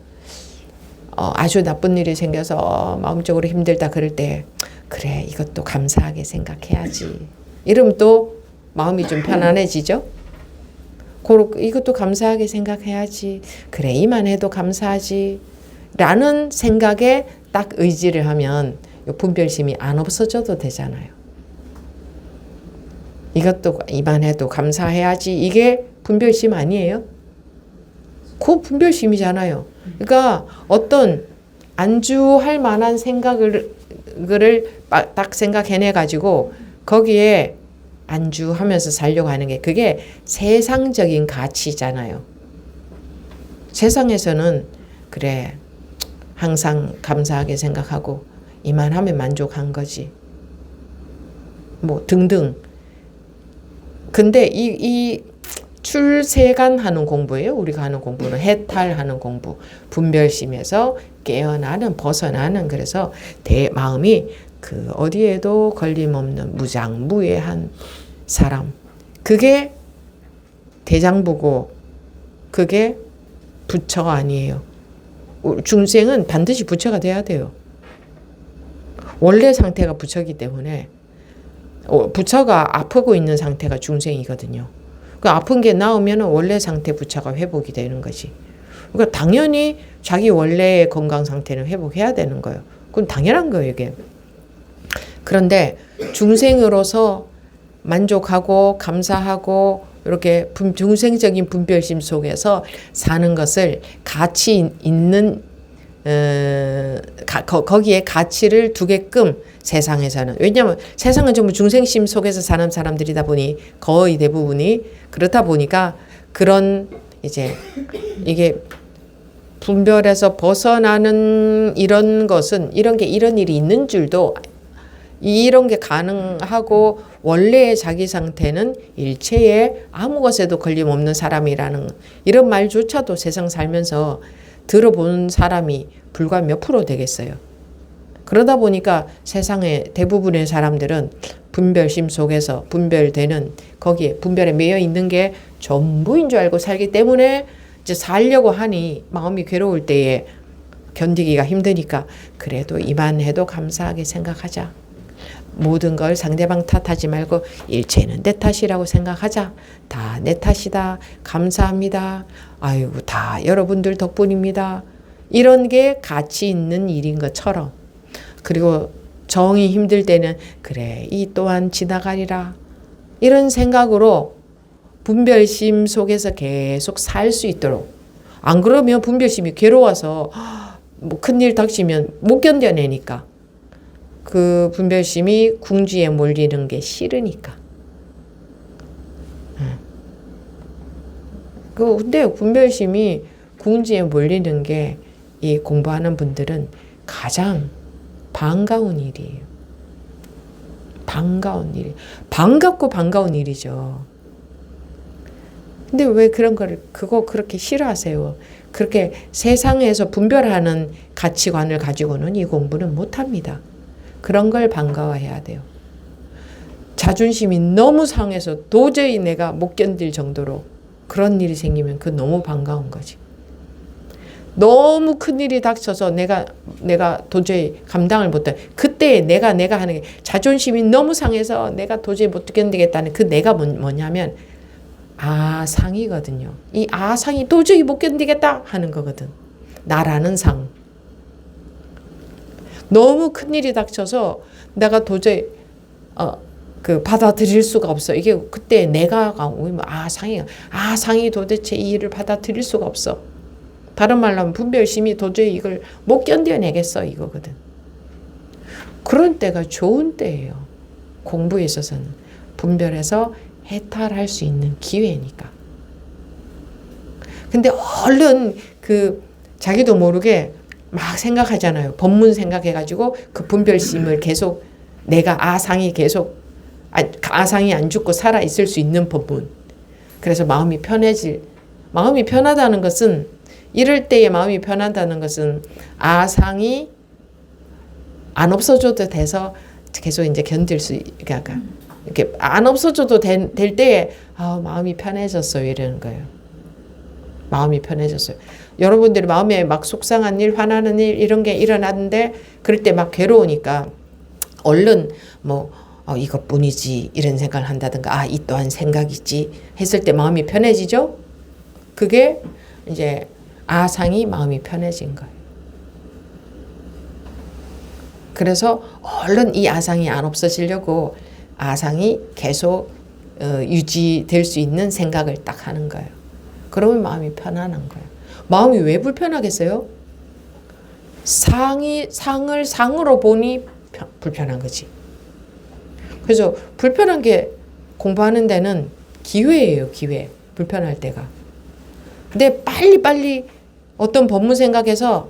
아주 나쁜 일이 생겨서 마음적으로 힘들다 그럴 때 그래 이것도 감사하게 생각해야지. 이러면 또 마음이 좀 편안해지죠. 이것도 감사하게 생각해야지. 그래 이만해도 감사하지. 라는 생각에 딱 의지를 하면 분별심이 안 없어져도 되잖아요. 이것도 이만해도 감사해야지. 이게 분별심 아니에요? 그 분별심이잖아요. 그러니까 어떤 안주할 만한 생각을 딱 생각해내 가지고 거기에 안주하면서 살려고 하는 게 그게 세상적인 가치잖아요. 세상에서는 그래 항상 감사하게 생각하고 이만하면 만족한 거지. 뭐 등등. 근데 이 출세간하는 공부예요. 우리가 하는 공부는 해탈하는 공부. 분별심에서 깨어나는 벗어나는 그래서 마음이 그 어디에도 걸림없는 무장무예한 사람. 그게 대장부고 그게 부처가 아니에요. 중생은 반드시 부처가 돼야 돼요. 원래 상태가 부처이기 때문에 부처가 아프고 있는 상태가 중생이거든요. 그 아픈 게 나오면 원래 상태 부처가 회복이 되는 거지. 그러니까 당연히 자기 원래의 건강 상태는 회복해야 되는 거예요. 그건 당연한 거예요, 이게. 그런데 중생으로서 만족하고 감사하고 이렇게 중생적인 분별심 속에서 사는 것을 가치 있는 거기에 가치를 두게끔 세상에서는 왜냐하면 세상은 전부 중생심 속에서 사는 사람들이다 보니 거의 대부분이 그렇다 보니까 그런 이제 이게 분별에서 벗어나는 이런 것은 이런 일이 있는 줄도 이런 게 가능하고 원래의 자기 상태는 일체의 아무 것에도 걸림없는 사람이라는 이런 말조차도 세상 살면서 들어본 사람이 불과 몇 프로 되겠어요. 그러다 보니까 세상의 대부분의 사람들은 분별심 속에서 분별되는 거기에 분별에 매여 있는 게 전부인 줄 알고 살기 때문에 이제 살려고 하니 마음이 괴로울 때에 견디기가 힘드니까 그래도 이만해도 감사하게 생각하자. 모든 걸 상대방 탓하지 말고 일체는 내 탓이라고 생각하자. 다 내 탓이다. 감사합니다. 아이고 다 여러분들 덕분입니다. 이런 게 가치 있는 일인 것처럼 그리고 정이 힘들 때는 그래 이 또한 지나가리라. 이런 생각으로 분별심 속에서 계속 살 수 있도록 안 그러면 분별심이 괴로워서 뭐 큰일 닥치면 못 견뎌내니까 그 분별심이 궁지에 몰리는 게 싫으니까. 근데 분별심이 궁지에 몰리는 게 이 공부하는 분들은 가장 반가운 일이에요. 반가운 일. 반갑고 반가운 일이죠. 근데 왜 그런 거를 그거 그렇게 싫어하세요? 그렇게 세상에서 분별하는 가치관을 가지고는 이 공부는 못합니다. 그런 걸 반가워해야 돼요. 자존심이 너무 상해서 도저히 내가 못 견딜 정도로 그런 일이 생기면 그 너무 반가운 거지. 너무 큰 일이 닥쳐서 내가 도저히 감당을 못해. 그때 그때 내가 하는 게 자존심이 너무 상해서 내가 도저히 못 견디겠다는 그 내가 뭐냐면 아상이거든요. 이 아상이 도저히 못 견디겠다 하는 거거든. 나라는 상. 너무 큰일이 닥쳐서 내가 도저히 받아들일 수가 없어. 이게 그때 내가 아상이 도대체 이 일을 받아들일 수가 없어. 다른 말로 하면 분별심이 도저히 이걸 못 견뎌내겠어 이거거든. 그런 때가 좋은 때예요. 공부에 있어서는 분별해서 해탈할 수 있는 기회니까. 근데 얼른 자기도 모르게 막 생각하잖아요. 법문 생각해가지고 그 분별심을 계속 내가 아상이 안 죽고 살아 있을 수 있는 법문. 그래서 마음이 편하다는 것은 이럴 때의 마음이 편하다는 것은 아상이 안 없어져도 돼서 계속 이제 견딜 수, 그러니까 이렇게 안 없어져도 될 때에 마음이 편해졌어요 이러는 거예요. 마음이 편해졌어요. 여러분들이 마음에 막 속상한 일, 화나는 일 이런 게 일어났는데 그럴 때 막 괴로우니까 얼른 이것뿐이지 이런 생각을 한다든가 이 또한 생각이지 했을 때 마음이 편해지죠. 그게 이제 아상이 마음이 편해진 거예요. 그래서 얼른 이 아상이 안 없어지려고 아상이 계속 유지될 수 있는 생각을 딱 하는 거예요. 그러면 마음이 편안한 거예요. 마음이 왜 불편하겠어요? 상을 상으로 보니 불편한 거지. 그래서 불편한 게 공부하는 데는 기회예요, 기회. 불편할 때가. 근데 빨리 어떤 법문 생각해서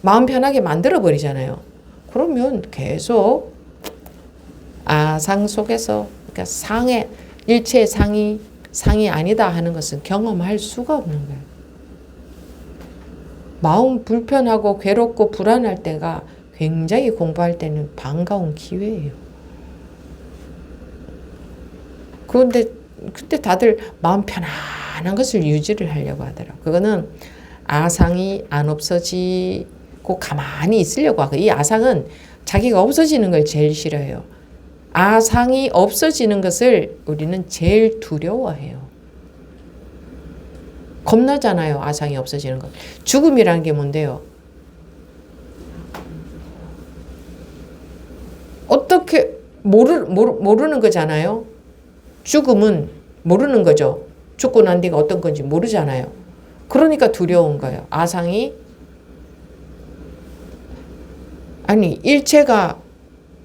마음 편하게 만들어 버리잖아요. 그러면 계속 아상 속에서, 그러니까 일체의 상이 아니다 하는 것은 경험할 수가 없는 거예요. 마음 불편하고 괴롭고 불안할 때가 굉장히 공부할 때는 반가운 기회예요. 그런데 그때 다들 마음 편안한 것을 유지를 하려고 하더라고요. 그거는 아상이 안 없어지고 가만히 있으려고 하고, 이 아상은 자기가 없어지는 걸 제일 싫어해요. 아상이 없어지는 것을 우리는 제일 두려워해요. 겁나잖아요. 아상이 없어지는 것. 죽음이라는 게 뭔데요? 어떻게 모르는 거잖아요. 죽음은 모르는 거죠. 죽고 난 뒤가 어떤 건지 모르잖아요. 그러니까 두려운 거예요. 아상이 일체가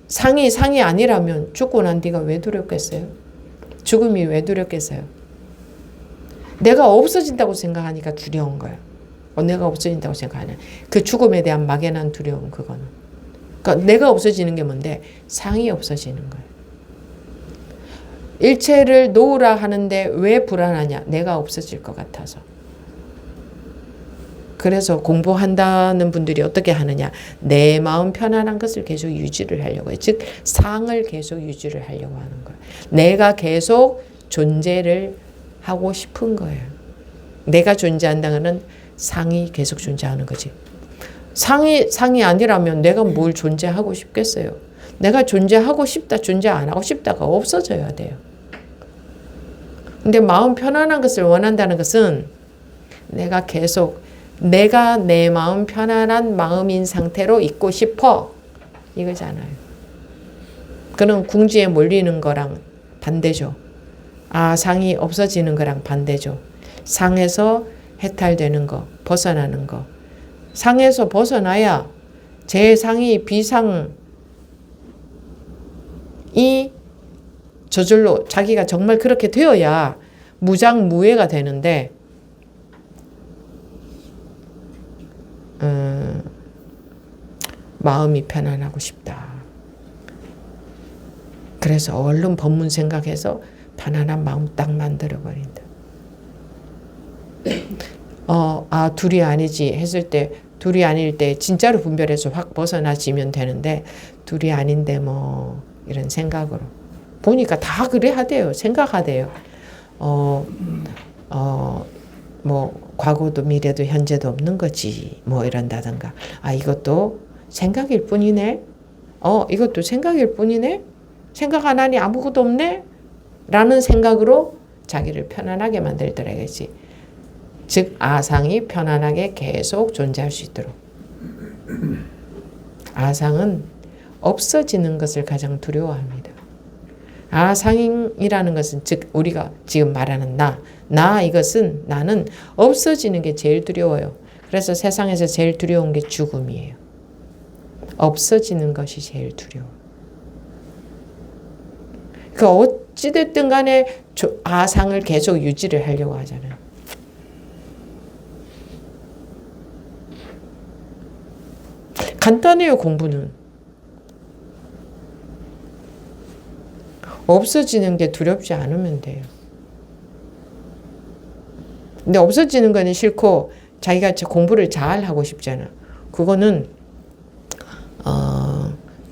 상이 아니라면 죽고 난 뒤가 왜 두렵겠어요? 죽음이 왜 두렵겠어요? 내가 없어진다고 생각하니까 두려운 거예요. 내가 없어진다고 생각하냐. 그 죽음에 대한 막연한 두려움, 그거는. 그러니까 내가 없어지는 게 뭔데? 상이 없어지는 거예요. 일체를 놓으라 하는데 왜 불안하냐? 내가 없어질 것 같아서. 그래서 공부한다는 분들이 어떻게 하느냐? 내 마음 편안한 것을 계속 유지를 하려고 해요. 즉 상을 계속 유지를 하려고 하는 거예요. 내가 계속 존재를 하고 싶은 거예요. 내가 존재한다는 건 상이 계속 존재하는 거지. 상이 아니라면 내가 뭘 존재하고 싶겠어요? 내가 존재하고 싶다, 존재 안 하고 싶다가 없어져야 돼요. 근데 마음 편안한 것을 원한다는 것은 내가 내 마음 편안한 마음인 상태로 있고 싶어. 이거잖아요. 그는 궁지에 몰리는 거랑 반대죠. 상이 없어지는 거랑 반대죠. 상에서 해탈되는 거, 벗어나는 거. 상에서 벗어나야 제 상이 비상이 저절로 자기가 정말 그렇게 되어야 무장무예가 되는데 마음이 편안하고 싶다. 그래서 얼른 법문 생각해서 편안한 마음 딱 만들어버린다. 둘이 아니지 했을 때, 둘이 아닐 때 진짜로 분별해서 확 벗어나지면 되는데 둘이 아닌데 이런 생각으로 보니까 다 그래 하대요. 생각하대요. 과거도 미래도 현재도 없는 거지 이런다든가. 이것도 생각일 뿐이네. 이것도 생각일 뿐이네? 생각 안 하니 아무것도 없네? 라는 생각으로 자기를 편안하게 만들더라야지. 즉 아상이 편안하게 계속 존재할 수 있도록. 아상은 없어지는 것을 가장 두려워합니다. 아상이라는 것은 즉 우리가 지금 말하는 이것은 나는 없어지는 게 제일 두려워요. 그래서 세상에서 제일 두려운 게 죽음이에요. 없어지는 것이 제일 두려워. 그 어찌됐든 간에 아상을 계속 유지를 하려고 하잖아요. 간단해요, 공부는. 없어지는 게 두렵지 않으면 돼요. 근데 없어지는 거는 싫고 자기가 공부를 잘 하고 싶잖아. 그거는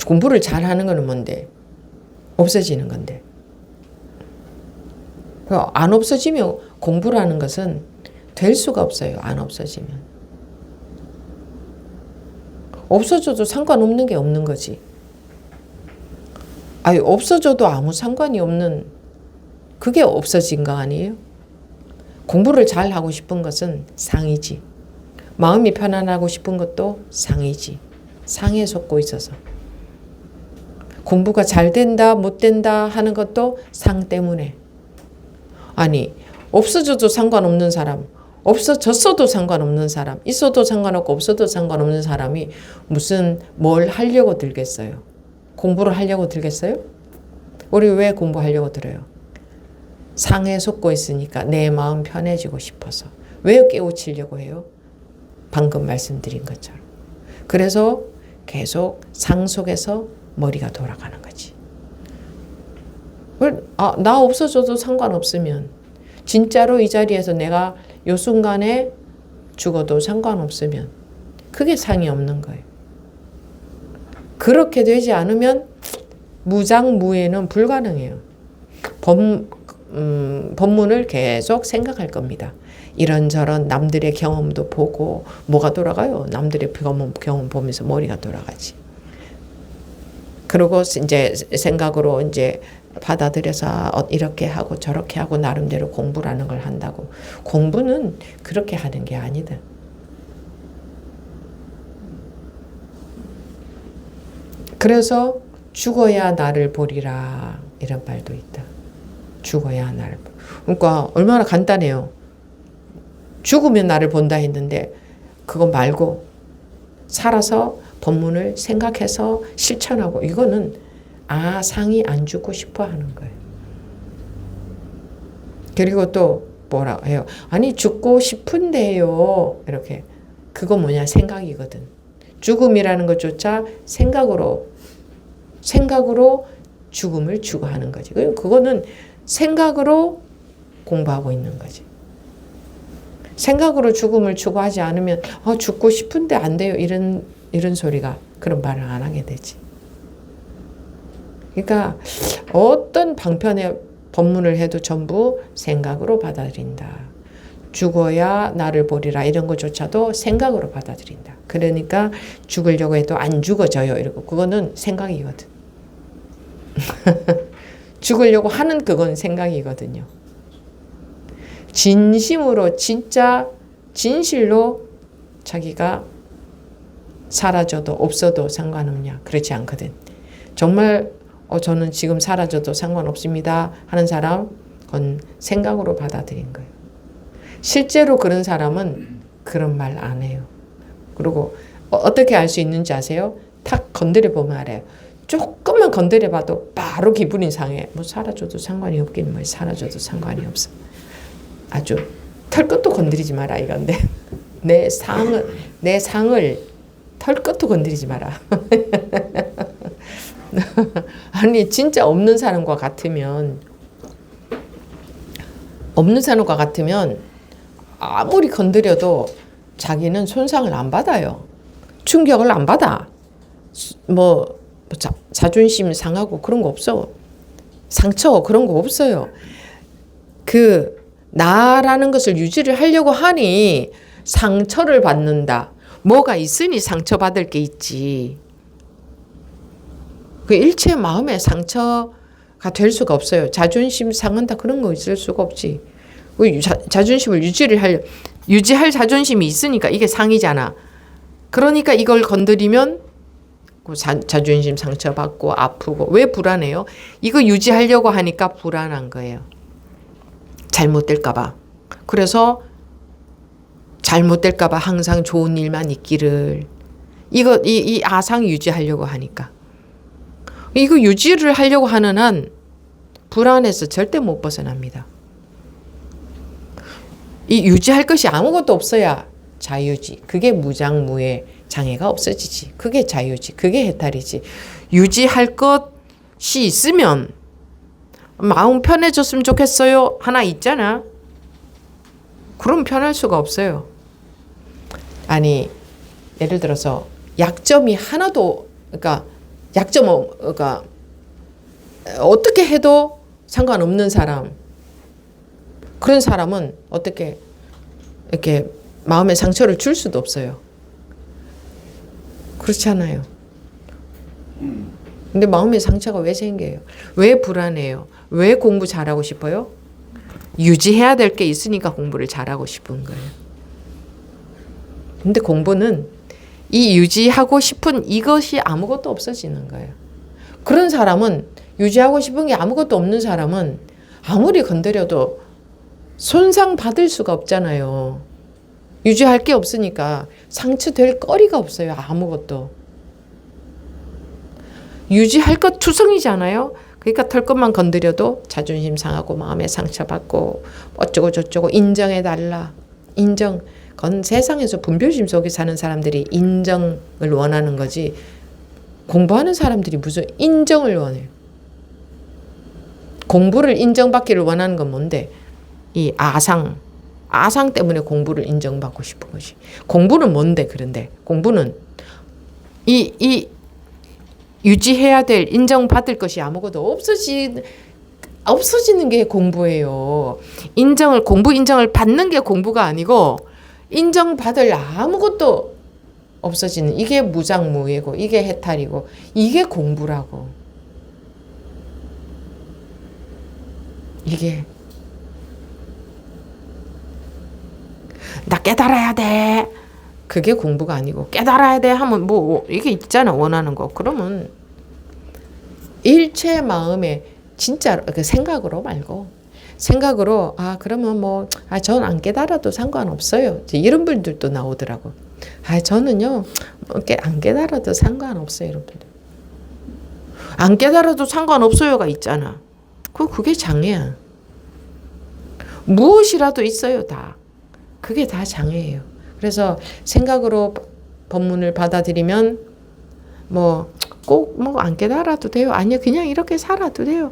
공부를 잘 하는 거는 뭔데? 없어지는 건데. 안 없어지면 공부라는 것은 될 수가 없어요. 안 없어지면. 없어져도 상관없는 게 없는 거지. 없어져도 아무 상관이 없는 그게 없어진 거 아니에요? 공부를 잘 하고 싶은 것은 상이지. 마음이 편안하고 싶은 것도 상이지. 상에 속고 있어서. 공부가 잘 된다 못 된다 하는 것도 상 때문에. 아니 없어져도 상관없는 사람, 없어졌어도 상관없는 사람, 있어도 상관없고 없어도 상관없는 사람이 무슨 뭘 하려고 들겠어요? 공부를 하려고 들겠어요? 우리 왜 공부하려고 들어요? 상에 속고 있으니까 내 마음 편해지고 싶어서. 왜 깨우치려고 해요? 방금 말씀드린 것처럼. 그래서 계속 상 속에서 머리가 돌아가는 거지. 나 없어져도 상관없으면, 진짜로 이 자리에서 내가 요 순간에 죽어도 상관없으면 그게 상이 없는 거예요. 그렇게 되지 않으면 무장무예는 불가능해요. 법문을 계속 생각할 겁니다. 이런저런 남들의 경험도 보고 뭐가 돌아가요? 남들의 경험 보면서 머리가 돌아가지. 그리고 이제 생각으로 이제 받아들여서 이렇게 하고 저렇게 하고 나름대로 공부라는 걸 한다고. 공부는 그렇게 하는 게 아니다. 그래서 죽어야 나를 보리라 이런 말도 있다. 죽어야 나를 보리라. 그러니까 얼마나 간단해요. 죽으면 나를 본다 했는데 그거 말고 살아서 법문을 생각해서 실천하고, 이거는 상이 안 죽고 싶어 하는 거예요. 그리고 또 뭐라 해요? 아니 죽고 싶은데요. 이렇게. 그거 뭐냐? 생각이거든. 죽음이라는 것조차 생각으로 죽음을 추구하는 거지. 그거는 생각으로 공부하고 있는 거지. 생각으로 죽음을 추구하지 않으면 죽고 싶은데 안 돼요. 이런 소리가, 그런 말을 안 하게 되지. 그러니까 어떤 방편의 법문을 해도 전부 생각으로 받아들인다. 죽어야 나를 보리라 이런 것조차도 생각으로 받아들인다. 그러니까 죽으려고 해도 안 죽어져요. 이러고 그거는 생각이거든. 죽으려고 하는 그건 생각이거든요. 진심으로 진짜 진실로 자기가 사라져도 없어도 상관없냐? 그렇지 않거든. 정말 저는 지금 사라져도 상관없습니다 하는 사람, 그건 생각으로 받아들인 거예요. 실제로 그런 사람은 그런 말 안 해요. 그리고 어떻게 알 수 있는지 아세요? 탁 건드려 보면 알아요. 조금만 건드려 봐도 바로 기분이 상해. 뭐 사라져도 상관이 없긴 뭐 사라져도 상관이 없어. 아주 털끝도 건드리지 마라 이건데. 내 상을 털끝도 건드리지 마라. 아니 진짜 없는 사람과 같으면 아무리 건드려도 자기는 손상을 안 받아요. 충격을 안 받아. 뭐 자존심 상하고 그런 거 없어. 상처 그런 거 없어요. 그 나라는 것을 유지를 하려고 하니 상처를 받는다. 뭐가 있으니 상처받을 게 있지. 그 일체 마음의 상처가 될 수가 없어요. 자존심 상한다 그런 거 있을 수가 없지. 자존심을 유지할 자존심이 있으니까 이게 상이잖아. 그러니까 이걸 건드리면 자존심 상처받고 아프고. 왜 불안해요? 이거 유지하려고 하니까 불안한 거예요. 잘못될까봐. 그래서 잘못될까봐 항상 좋은 일만 있기를. 이 아상 유지하려고 하니까. 이거 유지를 하려고 하는 한 불안해서 절대 못 벗어납니다. 이 유지할 것이 아무것도 없어야 자유지. 그게 무장무의 장애가 없어지지. 그게 자유지. 그게 해탈이지. 유지할 것이 있으면 마음 편해졌으면 좋겠어요. 하나 있잖아. 그럼 편할 수가 없어요. 아니, 예를 들어서 약점이 하나도, 그러니까 어떻게 해도 상관없는 사람, 그런 사람은 어떻게 이렇게 마음에 상처를 줄 수도 없어요. 그렇잖아요. 근데 마음의 상처가 왜 생겨요? 왜 불안해요? 왜 공부 잘하고 싶어요? 유지해야 될 게 있으니까 공부를 잘하고 싶은 거예요. 근데 공부는 이 유지하고 싶은 이것이 아무것도 없어지는 거예요. 그런 사람은, 유지하고 싶은 게 아무것도 없는 사람은 아무리 건드려도 손상받을 수가 없잖아요. 유지할 게 없으니까 상처될 거리가 없어요. 아무것도. 유지할 것 투성이잖아요. 그러니까 털 것만 건드려도 자존심 상하고 마음에 상처받고 어쩌고 저쩌고 인정해달라. 인정. 그건 세상에서 분별심 속에 사는 사람들이 인정을 원하는 거지, 공부하는 사람들이 무슨 인정을 원해요. 공부를 인정받기를 원하는 건 뭔데? 이 아상 때문에 공부를 인정받고 싶은 것이. 공부는 뭔데? 그런데 공부는 이 유지해야 될, 인정받을 것이 아무것도 없어지는 게 공부예요. 공부 인정을 받는 게 공부가 아니고, 인정받을 아무것도 없어지는, 이게 무장무예고, 이게 해탈이고, 이게 공부라고. 이게 나 깨달아야 돼. 그게 공부가 아니고, 깨달아야 돼 하면 이게 있잖아, 원하는 거. 그러면 일체 마음에 진짜 그 생각으로 말고, 생각으로 그러면 전 안 깨달아도 상관없어요. 이런 분들도 나오더라고. 저는요 안 깨달아도 상관없어요. 이런 분들. 안 깨달아도 상관없어요가 있잖아. 그게 장애야. 무엇이라도 있어요, 다. 그게 다 장애예요. 그래서 생각으로 법문을 받아들이면 꼭 안 깨달아도 돼요. 아니요, 그냥 이렇게 살아도 돼요.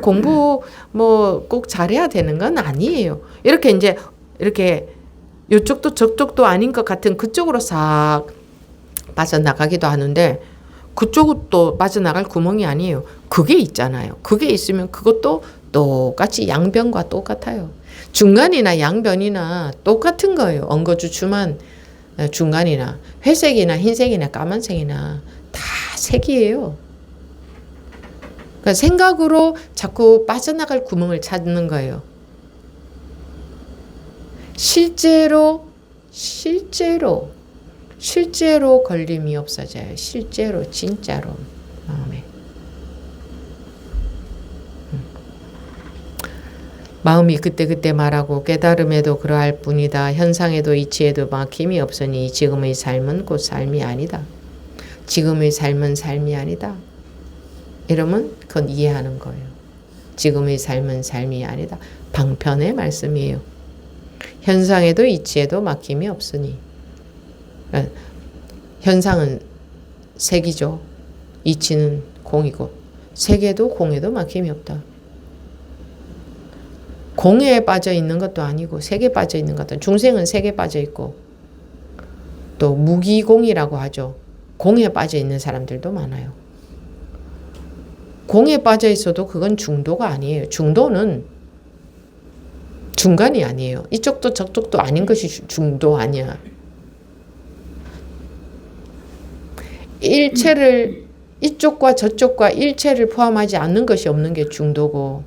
공부 꼭 잘해야 되는 건 아니에요. 이렇게 이제 이렇게 이쪽도 저쪽도 아닌 것 같은 그쪽으로 싹 빠져나가기도 하는데, 그쪽도 빠져나갈 구멍이 아니에요. 그게 있잖아요. 그게 있으면 그것도 똑같이 양변과 똑같아요. 중간이나 양변이나 똑같은 거예요. 엉거주춤한 중간이나 회색이나 흰색이나 까만색이나 다 색이에요. 그러니까 생각으로 자꾸 빠져나갈 구멍을 찾는 거예요. 실제로 걸림이 없어져요. 실제로, 진짜로. 마음에. 마음이 그때그때 말하고 깨달음에도 그러할 뿐이다. 현상에도 이치에도 막힘이 없으니 지금의 삶은 곧 삶이 아니다. 지금의 삶은 삶이 아니다. 이러면 그건 이해하는 거예요. 지금의 삶은 삶이 아니다. 방편의 말씀이에요. 현상에도 이치에도 막힘이 없으니. 현상은 색이죠. 이치는 공이고, 색에도 공에도 막힘이 없다. 공에 빠져 있는 것도 아니고 색에 빠져 있는 것도, 중생은 색에 빠져 있고 또 무기공이라고 하죠. 공에 빠져 있는 사람들도 많아요. 공에 빠져 있어도 그건 중도가 아니에요. 중도는 중간이 아니에요. 이쪽도 저쪽도 아닌 것이 중도 아니야. 일체를 이쪽과 저쪽과 일체를 포함하지 않는 것이 없는 게 중도고,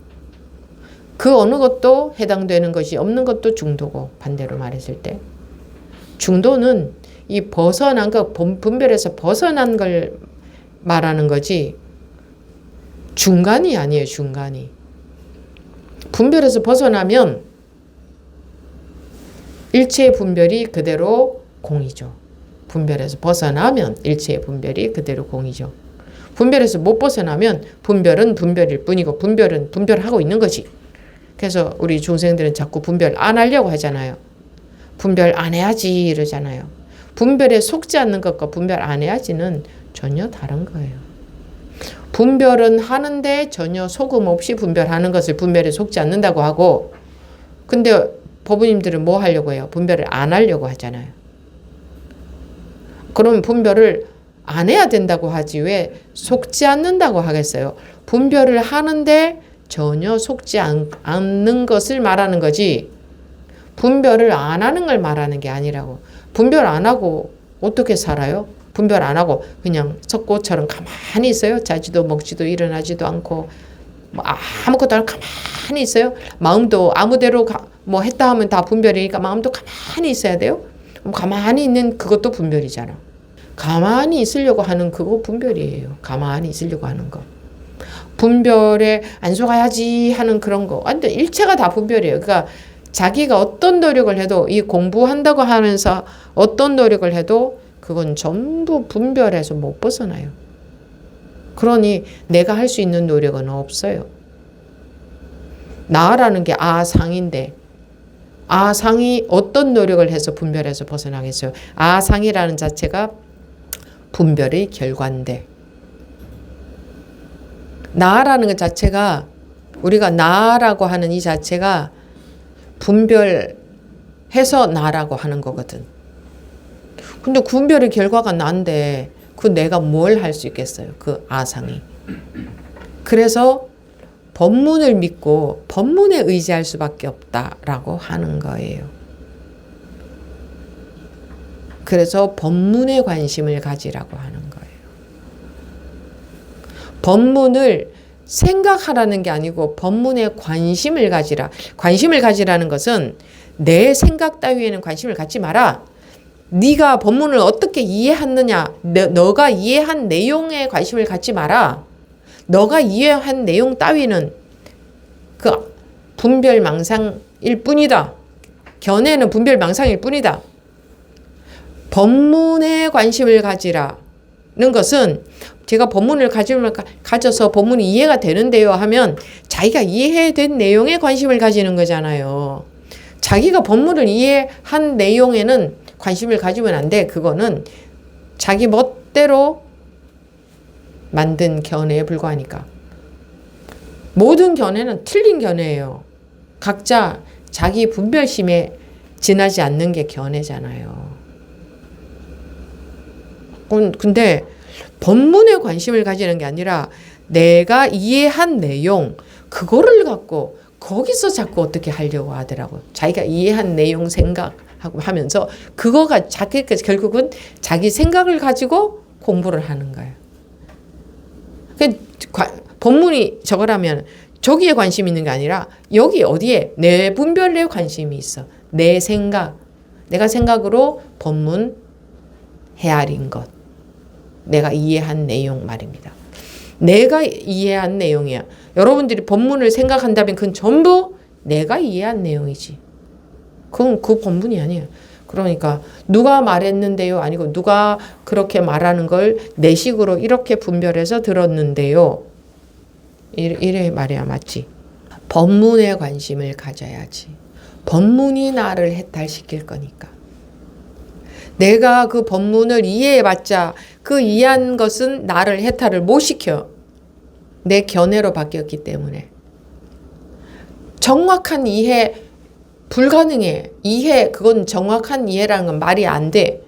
그 어느 것도 해당되는 것이 없는 것도 중도고, 반대로 말했을 때 중도는 이 벗어난 것, 분별에서 벗어난 걸 말하는 거지 중간이 아니에요. 중간이. 분별에서 벗어나면 일체의 분별이 그대로 공이죠. 분별에서 벗어나면 일체의 분별이 그대로 공이죠. 분별에서 못 벗어나면 분별은 분별일 뿐이고, 분별은 분별하고 있는 거지. 그래서 우리 중생들은 자꾸 분별 안 하려고 하잖아요. 분별 안 해야지 이러잖아요. 분별에 속지 않는 것과 분별 안 해야지는 전혀 다른 거예요. 분별은 하는데 전혀 속음 없이 분별하는 것을 분별에 속지 않는다고 하고, 근데 법부님들은 뭐 하려고 해요? 분별을 안 하려고 하잖아요. 그러면 분별을 안 해야 된다고 하지 왜 속지 않는다고 하겠어요? 분별을 하는데 전혀 속지 않는 것을 말하는 거지, 분별을 안 하는 걸 말하는 게 아니라고. 분별 안 하고 어떻게 살아요? 분별 안 하고 그냥 석고처럼 가만히 있어요? 자지도 먹지도 일어나지도 않고 뭐 아무것도 안 하고 가만히 있어요? 마음도 아무대로 뭐 했다 하면 다 분별이니까 마음도 가만히 있어야 돼요? 가만히 있는 그것도 분별이잖아. 가만히 있으려고 하는 그거 분별이에요. 가만히 있으려고 하는 거. 분별에 안 속아야지 하는 그런 거. 완전 일체가 다 분별이에요. 그러니까 자기가 어떤 노력을 해도, 이 공부한다고 하면서 어떤 노력을 해도 그건 전부 분별에서 못 벗어나요. 그러니 내가 할 수 있는 노력은 없어요. 나라는 게 아상인데, 아상이 어떤 노력을 해서 분별에서 벗어나겠어요? 아상이라는 자체가 분별의 결과인데, 나라는 것 자체가, 우리가 나라고 하는 이 자체가 분별해서 나라고 하는 거거든. 근데 분별의 결과가 난데 그 내가 뭘 할 수 있겠어요? 그 아상이. 그래서 법문을 믿고 법문에 의지할 수밖에 없다라고 하는 거예요. 그래서 법문에 관심을 가지라고 하는 거예요. 법문을 생각하라는 게 아니고 법문에 관심을 가지라. 관심을 가지라는 것은 내 생각 따위에는 관심을 갖지 마라. 네가 법문을 어떻게 이해했느냐, 너가 이해한 내용에 관심을 갖지 마라. 너가 이해한 내용 따위는 그 분별망상일 뿐이다. 견해는 분별망상일 뿐이다. 법문에 관심을 가지라는 것은, 제가 법문을 가져서 법문이 이해가 되는데요 하면 자기가 이해된 내용에 관심을 가지는 거잖아요. 자기가 법문을 이해한 내용에는 관심을 가지면 안 돼. 그거는 자기 멋대로 만든 견해에 불과하니까. 모든 견해는 틀린 견해예요. 각자 자기 분별심에 지나지 않는 게 견해잖아요. 근데 법문에 관심을 가지는 게 아니라 내가 이해한 내용, 그거를 갖고 거기서 자꾸 어떻게 하려고 하더라고요. 자기가 이해한 내용 생각하고 하면서 그거가 결국은 자기 생각을 가지고 공부를 하는 거예요. 법문이 저거라면 저기에 관심이 있는 게 아니라 여기 어디에 내 분별에 관심이 있어. 내 생각, 내가 생각으로 법문 헤아린 것, 내가 이해한 내용 말입니다. 내가 이해한 내용이야. 여러분들이 법문을 생각한다면 그건 전부 내가 이해한 내용이지. 그건 그 법문이 아니에요. 그러니까 누가 말했는데요 아니고 누가 그렇게 말하는 걸 내 식으로 이렇게 분별해서 들었는데요, 이래 말이야 맞지. 법문에 관심을 가져야지. 법문이 나를 해탈시킬 거니까. 내가 그 법문을 이해해봤자 그 이해한 것은 나를 해탈을 못 시켜. 내 견해로 바뀌었기 때문에. 정확한 이해 불가능해. 이해, 그건 정확한 이해라는 건 말이 안 돼.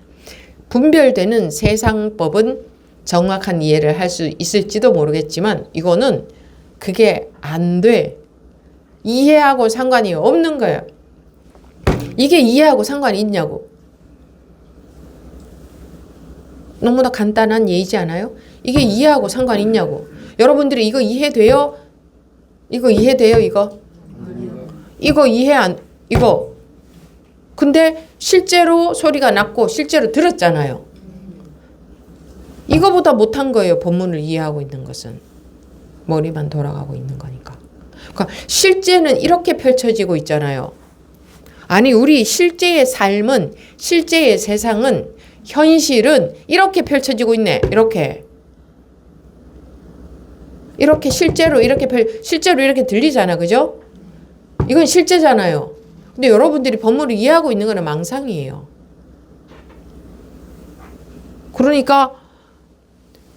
분별되는 세상법은 정확한 이해를 할 수 있을지도 모르겠지만 이거는 그게 안 돼. 이해하고 상관이 없는 거야. 이게 이해하고 상관이 있냐고. 너무나 간단한 예이지 않아요? 이게 이해하고 상관 있냐고. 여러분들이 이거 이해돼요? 이거 이해돼요? 이거 이해 안, 이거. 근데 실제로 소리가 났고 실제로 들었잖아요. 이거보다 못한 거예요. 본문을 이해하고 있는 것은. 머리만 돌아가고 있는 거니까. 그러니까 실제는 이렇게 펼쳐지고 있잖아요. 아니 우리 실제의 삶은, 실제의 세상은, 현실은 이렇게 펼쳐지고 있네. 이렇게 실제로 이렇게 들리잖아. 그죠? 이건 실제잖아요. 근데 여러분들이 본문을 이해하고 있는 거는 망상이에요. 그러니까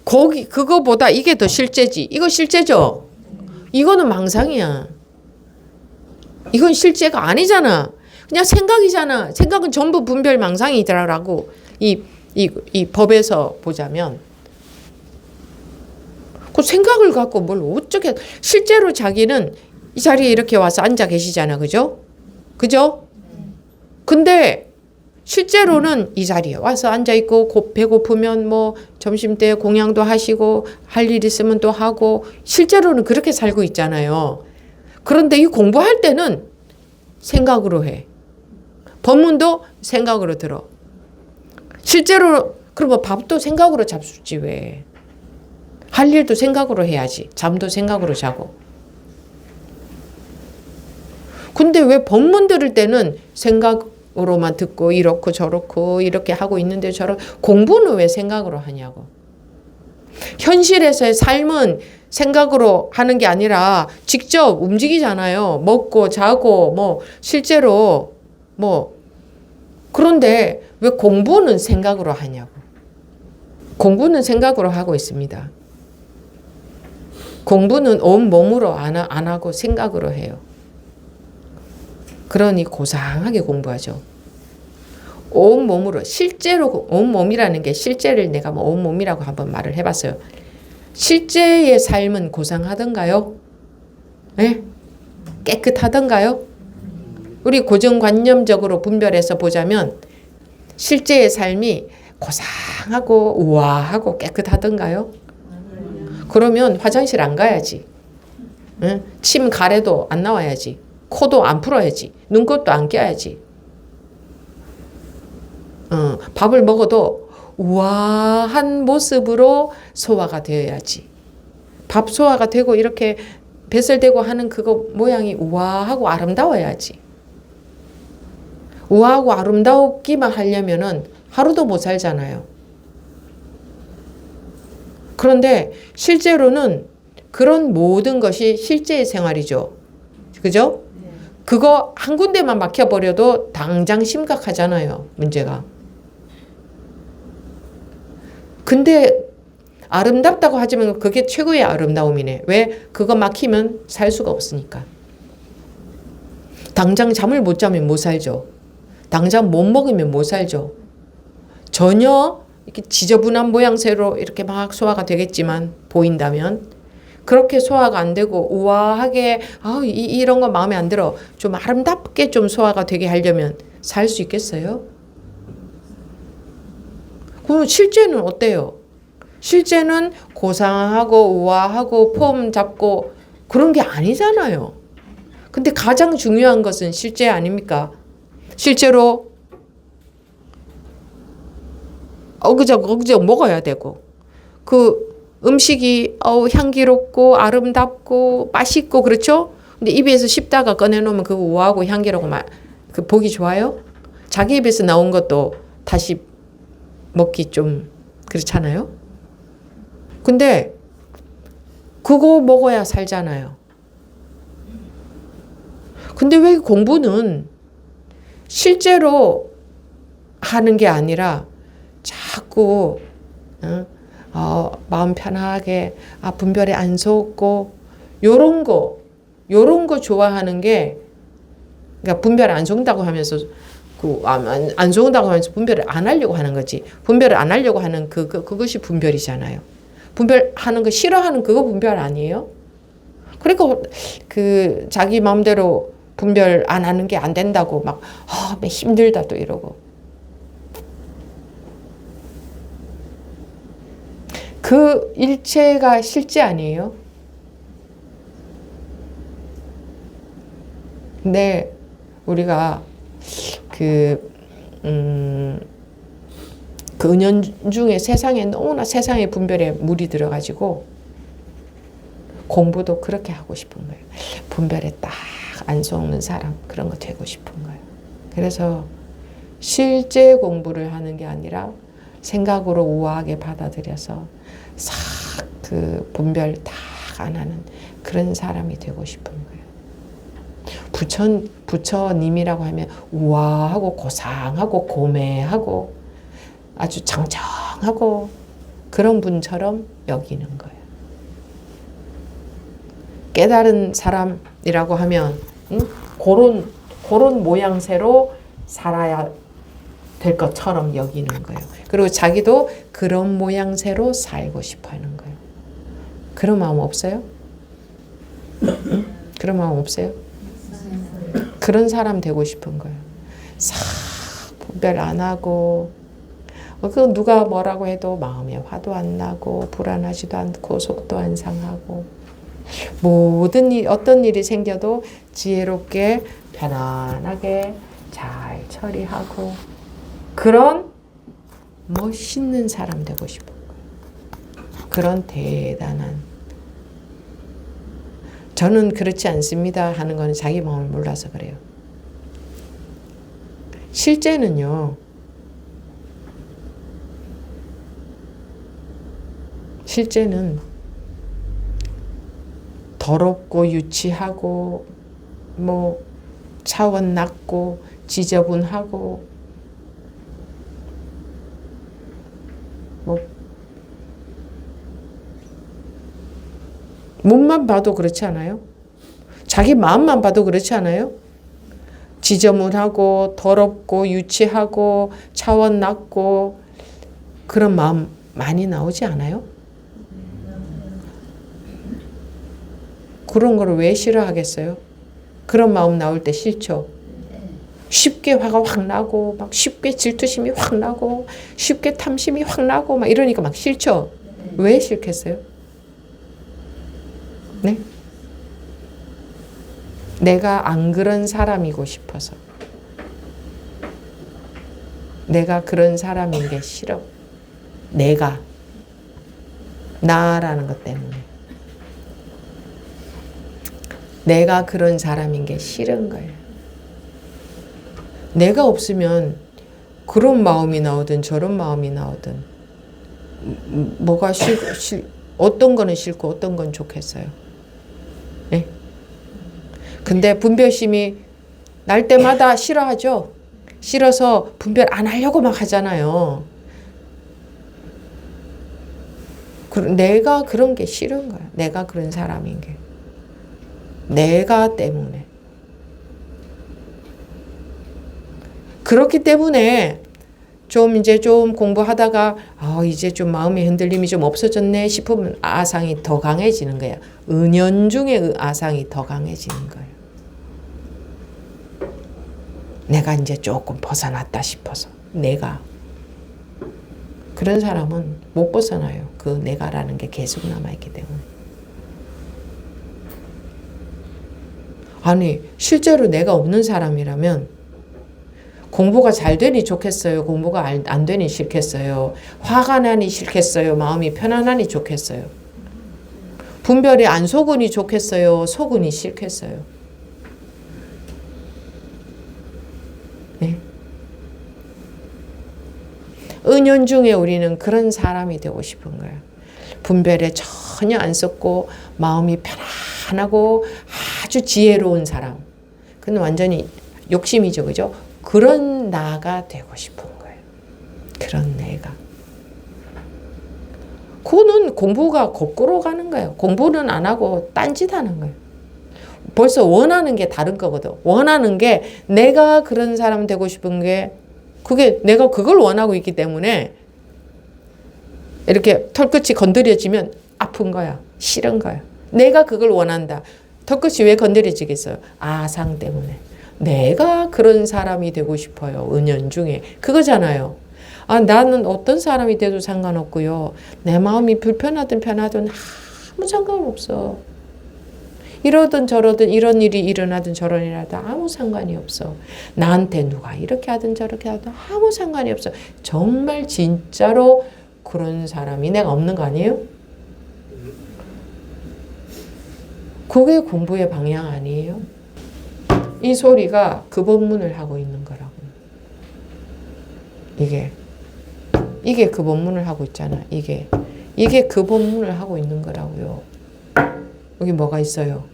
그거보다 이게 더 실제지. 이거 실제죠? 이거는 망상이야. 이건 실제가 아니잖아. 그냥 생각이잖아. 생각은 전부 분별 망상이더라고. 이 법에서 보자면. 그 생각을 갖고 뭘 어쩌게, 실제로 자기는 이 자리에 이렇게 와서 앉아 계시잖아. 그죠? 근데 실제로는 이 자리에 와서 앉아있고 배고프면 뭐 점심때 공양도 하시고 할 일 있으면 또 하고 실제로는 그렇게 살고 있잖아요. 그런데 이 공부할 때는 생각으로 해. 법문도 생각으로 들어. 실제로 그러면 밥도 생각으로 잡수지 왜. 할 일도 생각으로 해야지. 잠도 생각으로 자고. 근데 왜 법문 들을 때는 생각으로만 듣고 이렇고 저렇고 이렇게 하고 있는데 공부는 왜 생각으로 하냐고. 현실에서의 삶은 생각으로 하는 게 아니라 직접 움직이잖아요. 먹고 자고 뭐 실제로 뭐. 그런데 왜 공부는 생각으로 하냐고. 공부는 생각으로 하고 있습니다. 공부는 온 몸으로 안 하고 생각으로 해요. 그러니 고상하게 공부하죠. 온 몸으로, 실제로 온 몸이라는 게 실제를 내가 뭐 온 몸이라고 한번 말을 해봤어요. 실제의 삶은 고상하던가요? 네? 깨끗하던가요? 우리 고정관념적으로 분별해서 보자면 실제의 삶이 고상하고 우아하고 깨끗하던가요? 그러면 화장실 안 가야지. 응? 침 가래도 안 나와야지. 코도 안 풀어야지. 눈곱도 안 껴야지. 밥을 먹어도 우아한 모습으로 소화가 되어야지. 밥 소화가 되고 이렇게 배설되고 하는 그거 모양이 우아하고 아름다워야지. 우아하고 아름다우기만 하려면은 하루도 못 살잖아요. 그런데 실제로는 그런 모든 것이 실제의 생활이죠. 그죠? 그거 한 군데만 막혀버려도 당장 심각하잖아요. 문제가. 근데 아름답다고 하지만 그게 최고의 아름다움이네. 왜? 그거 막히면 살 수가 없으니까. 당장 잠을 못 자면 못 살죠. 당장 못 먹으면 못 살죠. 전혀 이렇게 지저분한 모양새로 이렇게 막 소화가 되겠지만 보인다면 그렇게 소화가 안 되고 우아하게 이런 거 마음에 안 들어. 좀 아름답게 좀 소화가 되게 하려면 살 수 있겠어요? 그럼 실제는 어때요? 실제는 고상하고 우아하고 폼 잡고 그런 게 아니잖아요. 근데 가장 중요한 것은 실제 아닙니까? 실제로 어그저그저 먹어야 되고 그 음식이 향기롭고 아름답고 맛있고 그렇죠? 근데 입에서 씹다가 꺼내놓으면 그거 우아하고 향기롭고 그 보기 좋아요? 자기 입에서 나온 것도 다시 먹기 좀 그렇잖아요? 근데 그거 먹어야 살잖아요. 근데 왜 공부는 실제로 하는 게 아니라 자꾸 마음 편하게 분별에 안 속고 요런 거 좋아하는 게 그러니까 분별 안 속는다고 하면서 안 속는다고 하면서 분별을 안 하려고 하는 거지. 분별을 안 하려고 하는 그것이 분별이잖아요. 분별하는 거 싫어하는 그거 분별 아니에요? 그러니까 그 자기 마음대로 분별 안 하는 게 안 된다고 막 힘들다 또 이러고. 그 일체가 실제 아니에요? 근데 우리가 그 은연중에 세상에 너무나 세상의 분별에 물이 들어가지고 공부도 그렇게 하고 싶은 거예요. 분별에 딱 안 속는 사람, 그런 거 되고 싶은 거예요. 그래서 실제 공부를 하는 게 아니라 생각으로 우아하게 받아들여서 싹 그 분별 다 안 하는 그런 사람이 되고 싶은 거예요. 부처님이라고 하면 우아하고 고상하고 고매하고 아주 장정하고 그런 분처럼 여기는 거예요. 깨달은 사람이라고 하면 그런 모양새로 살아야 될 것처럼 여기는 거예요. 그리고 자기도 그런 모양새로 살고 싶어 하는 거예요. 그런 마음 없어요? 응? 그런 마음 없어요? 그런 사람 되고 싶은 거예요. 싹 분별 안 하고 그 누가 뭐라고 해도 마음에 화도 안 나고 불안하지도 않고 속도 안 상하고 모든 일, 어떤 일이 생겨도 지혜롭게 편안하게 잘 처리하고 그런 멋있는 사람 되고 싶은 거예요. 그런 대단한 저는 그렇지 않습니다 하는 거는 자기 마음을 몰라서 그래요. 실제는요. 실제는 더럽고 유치하고 뭐 차원 낮고 지저분하고 뭐 몸만 봐도 그렇지 않아요? 자기 마음만 봐도 그렇지 않아요? 지저분하고 더럽고 유치하고 차원 낮고 그런 마음 많이 나오지 않아요? 그런 거를 왜 싫어하겠어요? 그런 마음 나올 때 싫죠? 쉽게 화가 확 나고 막 쉽게 질투심이 확 나고 쉽게 탐심이 확 나고 막 이러니까 막 싫죠? 왜 싫겠어요? 네? 내가 안 그런 사람이고 싶어서 내가 그런 사람인 게 싫어. 내가 나라는 것 때문에 내가 그런 사람인 게 싫은 거예요. 내가 없으면 그런 마음이 나오든 저런 마음이 나오든 뭐가 어떤 거는 싫고 어떤 건 좋겠어요. 네? 근데 분별심이 날 때마다 싫어하죠. 싫어서 분별 안 하려고 막 하잖아요. 내가 그런 게 싫은 거야. 내가 그런 사람인 게. 내가 때문에. 그렇기 때문에 이제 좀 공부하다가 이제 좀 마음의 흔들림이 좀 없어졌네 싶으면 아상이 더 강해지는 거예요. 은연중에 아상이 더 강해지는 거예요. 내가 이제 조금 벗어났다 싶어서 내가 그런 사람은 못 벗어나요. 그 내가라는 게 계속 남아있기 때문에. 아니 실제로 내가 없는 사람이라면 공부가 잘 되니 좋겠어요? 공부가 안 되니 싫겠어요? 화가 나니 싫겠어요? 마음이 편안하니 좋겠어요? 분별이 안 속으니 좋겠어요? 속으니 싫겠어요? 네? 은연중에 우리는 그런 사람이 되고 싶은 거예요. 분별에 전혀 안 썩고 마음이 편안하고 아주 지혜로운 사람. 그건 완전히 욕심이죠, 그죠? 그런 나가 되고 싶은 거예요. 그런 내가. 그거는 공부가 거꾸로 가는 거예요. 공부는 안 하고 딴짓 하는 거예요. 벌써 원하는 게 다른 거거든. 원하는 게 내가 그런 사람 되고 싶은 게 그게 내가 그걸 원하고 있기 때문에 이렇게 털끝이 건드려지면 아픈 거야. 싫은 거야. 내가 그걸 원한다. 털끝이 왜 건드려지겠어요? 아상 때문에. 내가 그런 사람이 되고 싶어요. 은연중에. 그거잖아요. 나는 어떤 사람이 돼도 상관없고요. 내 마음이 불편하든 편하든 아무 상관없어. 이러든 저러든 이런 일이 일어나든 저런 일이 일어나든 아무 상관이 없어. 나한테 누가 이렇게 하든 저렇게 하든 아무 상관이 없어. 정말 진짜로 그런 사람이 내가 없는 거 아니에요? 그게 공부의 방향 아니에요? 이 소리가 그 법문을 하고 있는 거라고. 이게 그 법문을 하고 있잖아. 이게 그 법문을 하고 있는 거라고요. 여기 뭐가 있어요?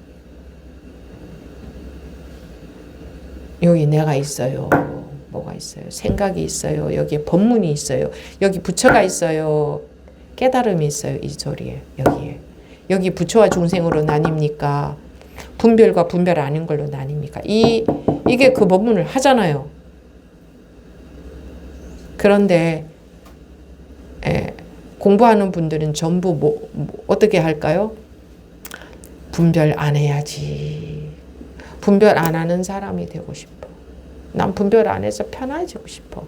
여기 내가 있어요. 뭐가 있어요? 생각이 있어요. 여기에 법문이 있어요. 여기 부처가 있어요. 깨달음이 있어요. 이 소리에. 여기에. 여기 부처와 중생으로 나뉩니까? 분별과 분별 아닌 걸로 나뉩니까? 이게 그 법문을 하잖아요. 그런데 공부하는 분들은 전부 어떻게 할까요? 분별 안 해야지. 분별 안 하는 사람이 되고 싶어. 난 분별 안 해서 편해지고 싶어.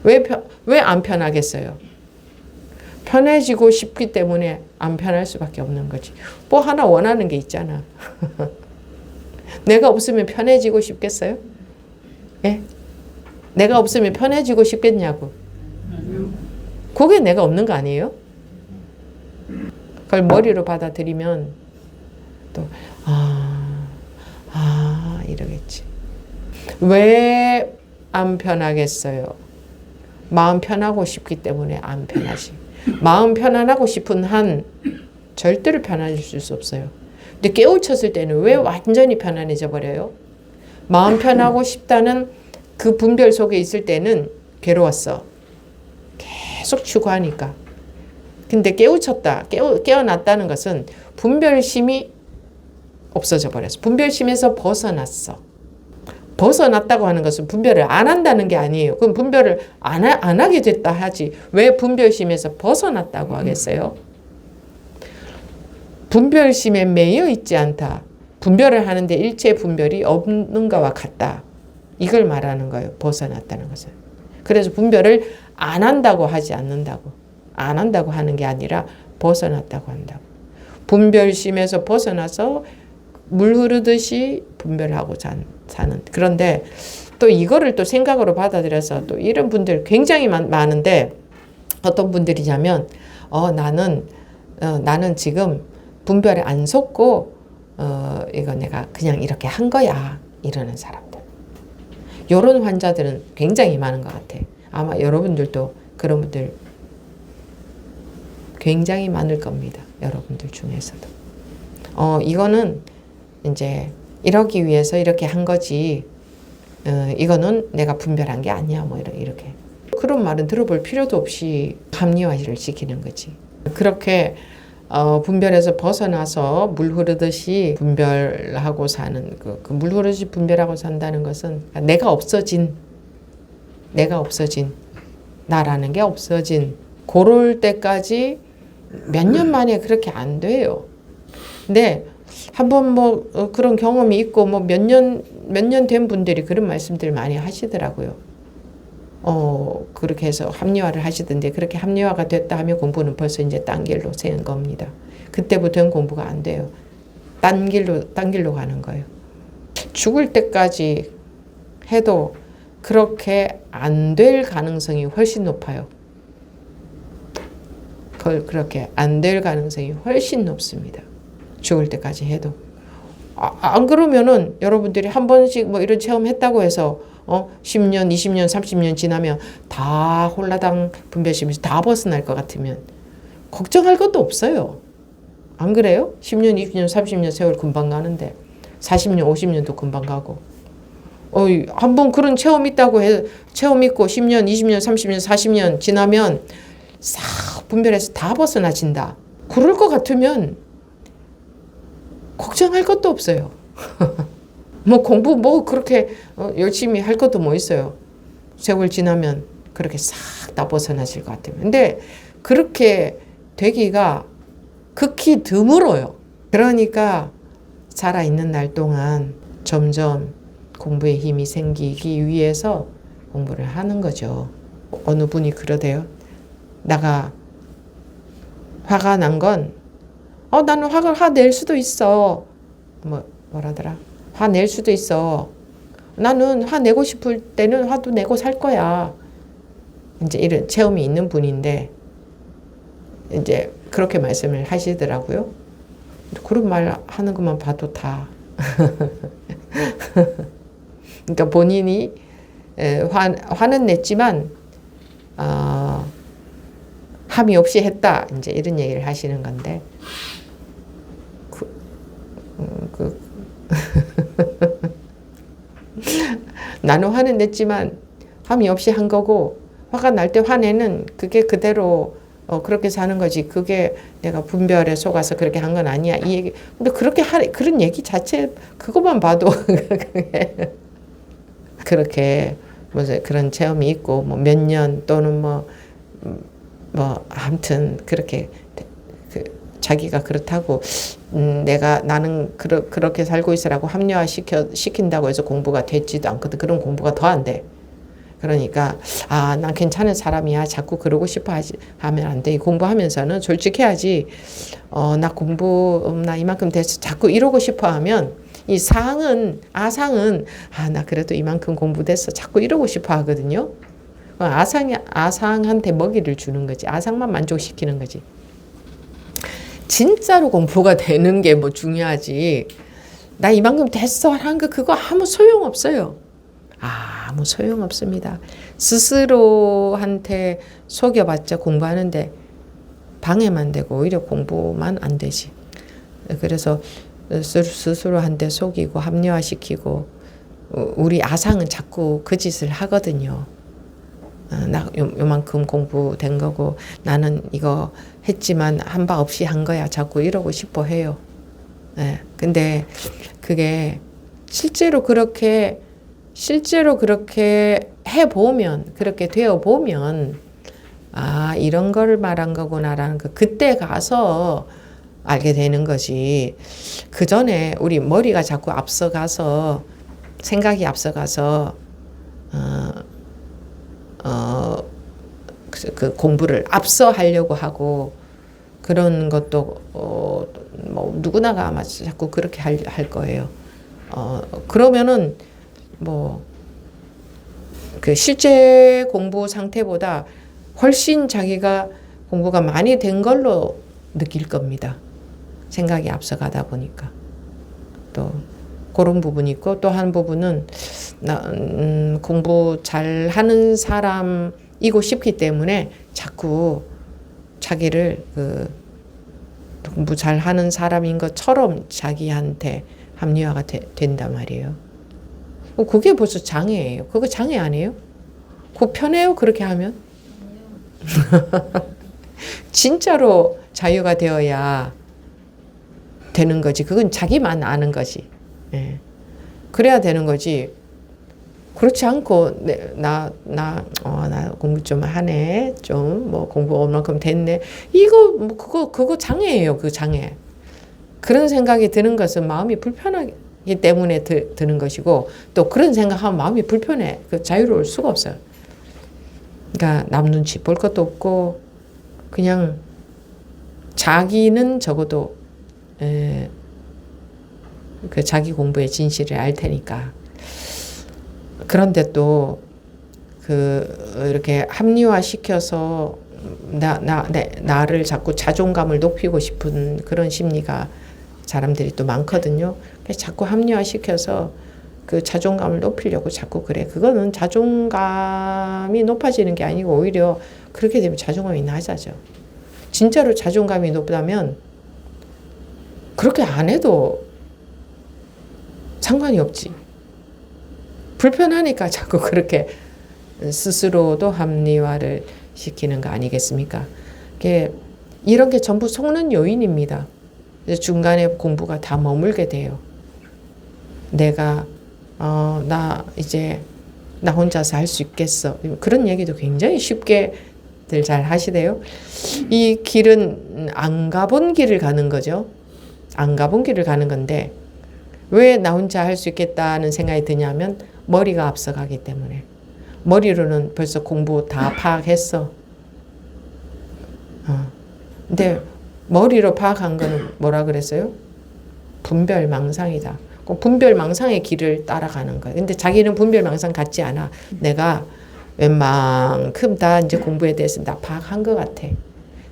왜 안 편하겠어요? 편해지고 싶기 때문에 안 편할 수밖에 없는 거지. 뭐 하나 원하는 게 있잖아. 내가 없으면 편해지고 싶겠어요? 예? 내가 없으면 편해지고 싶겠냐고. 그게 내가 없는 거 아니에요? 그걸 머리로 받아들이면 또 이러겠지. 왜 안 편하겠어요? 마음 편하고 싶기 때문에 안 편하지. 마음 편안하고 싶은 한 절대로 편해질 수 없어요. 근데 깨우쳤을 때는 왜 완전히 편안해져 버려요? 마음 편하고 싶다는 그 분별 속에 있을 때는 괴로웠어. 계속 추구하니까. 근데 깨어났다는 것은 분별심이 없어져 버렸어. 분별심에서 벗어났어. 벗어났다고 하는 것은 분별을 안 한다는 게 아니에요. 그럼 분별을 안 하게 됐다 하지. 왜 분별심에서 벗어났다고 하겠어요? 분별심에 매여 있지 않다. 분별을 하는데 일체 분별이 없는 것과 같다. 이걸 말하는 거예요. 벗어났다는 것은. 그래서 분별을 안 한다고 하지 않는다고. 안 한다고 하는 게 아니라 벗어났다고 한다고. 분별심에서 벗어나서 물 흐르듯이 분별하고 사는. 그런데 또 이거를 또 생각으로 받아들여서 또 이런 분들 굉장히 많은데 어떤 분들이냐면 나는 지금 분별에 안 속고 이거 내가 그냥 이렇게 한 거야. 이러는 사람들. 이런 환자들은 굉장히 많은 것 같아. 아마 여러분들도 그런 분들 굉장히 많을 겁니다. 여러분들 중에서도. 이거는 이제 이러기 위해서 이렇게 한 거지. 이거는 내가 분별한 게 아니야. 뭐 이렇게. 그런 말은 들어볼 필요도 없이 합리화를 시키는 거지. 그렇게 분별에서 벗어나서 물 흐르듯이 분별하고 사는 그 물 흐르듯이 분별하고 산다는 것은 내가 없어진 나라는 게 없어진 그럴 때까지 몇 년 만에 그렇게 안 돼요. 근데 한번 뭐 그런 경험이 있고 뭐 몇 년 된 분들이 그런 말씀들 많이 하시더라고요. 그렇게 해서 합리화를 하시던데 그렇게 합리화가 됐다 하면 공부는 벌써 이제 딴 길로 새는 겁니다. 그때부터는 공부가 안 돼요. 딴 길로 가는 거예요. 죽을 때까지 해도 그렇게 안 될 가능성이 훨씬 높아요. 그렇게 안 될 가능성이 훨씬 높습니다. 죽을 때까지 해도. 안 그러면은 여러분들이 한 번씩 뭐 이런 체험했다고 해서 10년, 20년, 30년 지나면 다 홀라당 분별심에서 다 벗어날 것 같으면 걱정할 것도 없어요. 안 그래요? 10년, 20년, 30년 세월 금방 가는데 40년, 50년도 금방 가고 한번 그런 체험 있다고 체험 있고 10년, 20년, 30년, 40년 지나면 싹 분별해서 다 벗어나진다. 그럴 것 같으면 걱정할 것도 없어요. 뭐 공부 뭐 그렇게 열심히 할 것도 뭐 있어요. 세월 지나면 그렇게 싹 다 벗어나실 것 같아요. 근데 그렇게 되기가 극히 드물어요. 그러니까 살아있는 날 동안 점점 공부에 힘이 생기기 위해서 공부를 하는 거죠. 어느 분이 그러대요. 내가 화가 난 건 나는 화 낼 수도 있어. 뭐라더라? 화 낼 수도 있어. 나는 화 내고 싶을 때는 화도 내고 살 거야. 이제 이런 체험이 있는 분인데 이제 그렇게 말씀을 하시더라고요. 그런 말 하는 것만 봐도 다. 그러니까 본인이 화는 냈지만 함이 없이 했다. 이제 이런 얘기를 하시는 건데 나는 화는 냈지만 함이 없이 한 거고 화가 날 때 화내는 그게 그대로 그렇게 사는 거지. 그게 내가 분별에 속아서 그렇게 한 건 아니야. 이 얘기. 근데 그런 얘기 자체 그것만 봐도 그렇게 그런 체험이 있고 몇 년 또는 아무튼 그렇게 자기가 그렇다고 나는 그렇게 살고 있으라고 합리화시킨다고 해서 공부가 되지도 않거든. 그런 공부가 더 안 돼. 그러니까 난 괜찮은 사람이야. 자꾸 그러고 싶어 하면 안 돼. 공부하면서는 솔직해야지. 나 이만큼 됐어. 자꾸 이러고 싶어 하면 이 아상은 나 그래도 이만큼 공부됐어. 자꾸 이러고 싶어 하거든요. 아상한테 먹이를 주는 거지. 아상만 만족시키는 거지. 진짜로 공부가 되는 게 중요하지. 나 이만큼 됐어 하는 거 그거 아무 소용없어요. 아무 소용없습니다. 스스로한테 속여봤자 공부하는데 방해만 되고 오히려 공부만 안 되지. 그래서 스스로한테 속이고 합리화시키고 우리 아상은 자꾸 그 짓을 하거든요. 나 요만큼 공부된 거고 나는 이거 했지만 한 바 없이 한 거야. 자꾸 이러고 싶어 해요. 근데 그게 실제로 그렇게 해보면 그렇게 되어보면 이런 걸 말한 거구나라는 거 그때 가서 알게 되는 거지. 그 전에 우리 머리가 자꾸 앞서가서 생각이 앞서가서 그 공부를 앞서 하려고 하고 그런 것도 누구나가 아마 자꾸 그렇게 할 거예요. 그러면은 그 실제 공부 상태보다 훨씬 자기가 공부가 많이 된 걸로 느낄 겁니다. 생각이 앞서가다 보니까. 또 그런 부분이 있고 또 한 부분은 공부 잘하는 사람이고 싶기 때문에 자꾸 자기를 공부 잘하는 사람인 것처럼 자기한테 합리화가 된단 말이에요. 그게 벌써 장애예요. 그거 장애 아니에요? 그거 편해요? 그렇게 하면? 진짜로 자유가 되어야 되는 거지. 그건 자기만 아는 거지. 그래야 되는 거지. 그렇지 않고 나 공부 좀 하네. 좀 공부 얼마큼 됐네. 이거 그거 장애예요. 그 장애. 그런 생각이 드는 것은 마음이 불편하기 때문에 드는 것이고 또 그런 생각하면 마음이 불편해. 자유로울 수가 없어요. 그러니까 남 눈치 볼 것도 없고 그냥 자기는 적어도 그 자기 공부의 진실을 알 테니까. 그런데 또 이렇게 합리화시켜서 나를 자꾸 자존감을 높이고 싶은 그런 심리가 사람들이 또 많거든요. 그래서 자꾸 합리화시켜서 그 자존감을 높이려고 자꾸 그래. 그거는 자존감이 높아지는 게 아니고 오히려 그렇게 되면 자존감이 낮아져. 진짜로 자존감이 높다면 그렇게 안 해도 상관이 없지. 불편하니까 자꾸 그렇게 스스로도 합리화를 시키는 거 아니겠습니까? 이런 게 전부 속는 요인입니다. 중간에 공부가 다 머물게 돼요. 내가 나 혼자서 할 수 있겠어. 그런 얘기도 굉장히 쉽게들 잘 하시대요. 이 길은 안 가본 길을 가는 거죠. 안 가본 길을 가는 건데 왜 나 혼자 할 수 있겠다는 생각이 드냐면 머리가 앞서가기 때문에. 머리로는 벌써 공부 다 파악했어. 근데 머리로 파악한 거는 뭐라 그랬어요? 분별망상이다. 그 분별망상의 길을 따라가는 거예요. 근데 자기는 분별망상 같지 않아. 내가 웬만큼 다 이제 공부에 대해서 다 파악한 것 같아.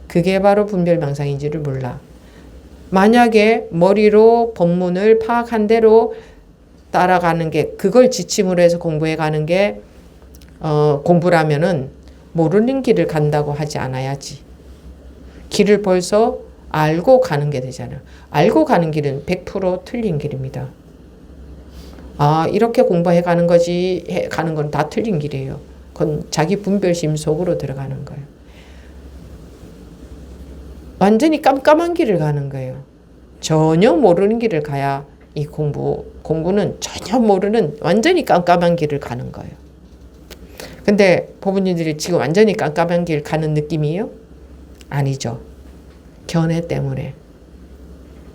그게 바로 분별망상인지를 몰라. 만약에 머리로 법문을 파악한 대로 따라가는 게, 그걸 지침으로 해서 공부해 가는 게 공부라면은 모르는 길을 간다고 하지 않아야지. 길을 벌써 알고 가는 게 되잖아. 알고 가는 길은 100% 틀린 길입니다. 아, 이렇게 공부해 가는 거지, 해 가는 건 다 틀린 길이에요. 그건 자기 분별심 속으로 들어가는 거예요. 완전히 깜깜한 길을 가는 거예요. 전혀 모르는 길을 가야 이 공부는 전혀 모르는 완전히 깜깜한 길을 가는 거예요. 근데 법문님들이 지금 완전히 깜깜한 길 가는 느낌이에요? 아니죠. 견해 때문에.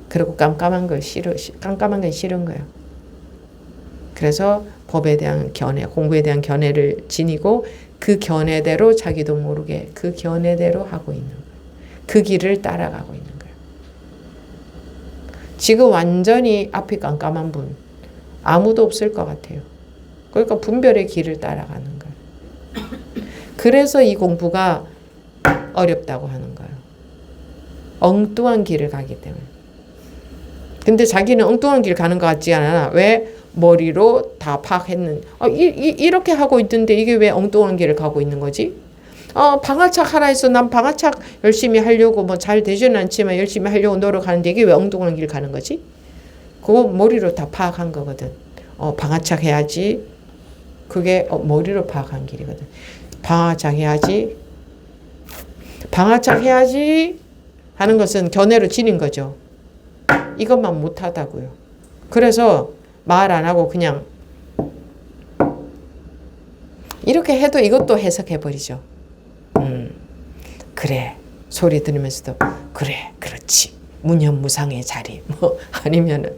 그리고 깜깜한 건 싫은 거예요. 그래서 법에 대한 견해, 공부에 대한 견해를 지니고 그 견해대로 자기도 모르게 그 견해대로 하고 있는 거예요. 그 길을 따라가고 있는 거예요. 지금 완전히 앞이 깜깜한 분 아무도 없을 것 같아요. 그러니까 분별의 길을 따라가는 거예요. 그래서 이 공부가 어렵다고 하는 거예요. 엉뚱한 길을 가기 때문에. 근데 자기는 엉뚱한 길 가는 것 같지 않아. 왜? 머리로 다 파악했는. 이렇게 하고 있는데 이게 왜 엉뚱한 길을 가고 있는 거지? 방아착 하라 해서 난 방아착 열심히 하려고 뭐 잘 되지는 않지만 열심히 하려고 노력하는데 이게 왜 엉뚱한 길 가는 거지? 그거 머리로 다 파악한 거거든. 방아착 해야지. 그게 머리로 파악한 길이거든. 방아착 해야지. 방아착 해야지 하는 것은 견해로 지닌 거죠. 이것만 못하다고요. 그래서 말 안 하고 그냥 이렇게 해도 이것도 해석해버리죠. 그래. 소리 들으면서도 그래, 그렇지. 무념무상의 자리. 뭐 아니면은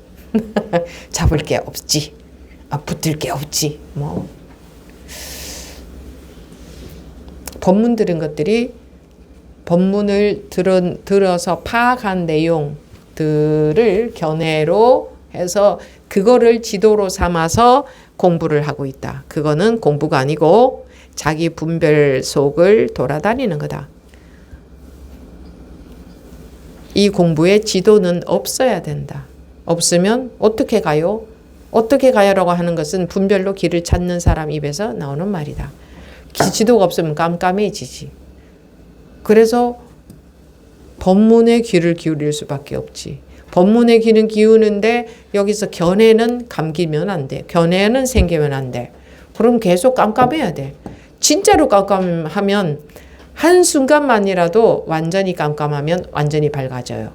잡을 게 없지. 붙을 게 없지. 뭐 법문 들은 것들이 법문을 들어서 파악한 내용들을 견해로 해서 그거를 지도로 삼아서 공부를 하고 있다. 그거는 공부가 아니고 자기 분별 속을 돌아다니는 거다. 이 공부에 지도는 없어야 된다. 없으면 어떻게 가요? 어떻게 가요라고 하는 것은 분별로 길을 찾는 사람 입에서 나오는 말이다. 지도가 없으면 깜깜해지지. 그래서 법문에 귀를 기울일 수밖에 없지. 법문에 귀는 기우는데 여기서 견해는 감기면 안 돼. 견해는 생기면 안 돼. 그럼 계속 깜깜해야 돼. 진짜로 깜깜하면 한순간만이라도 완전히 깜깜하면 완전히 밝아져요.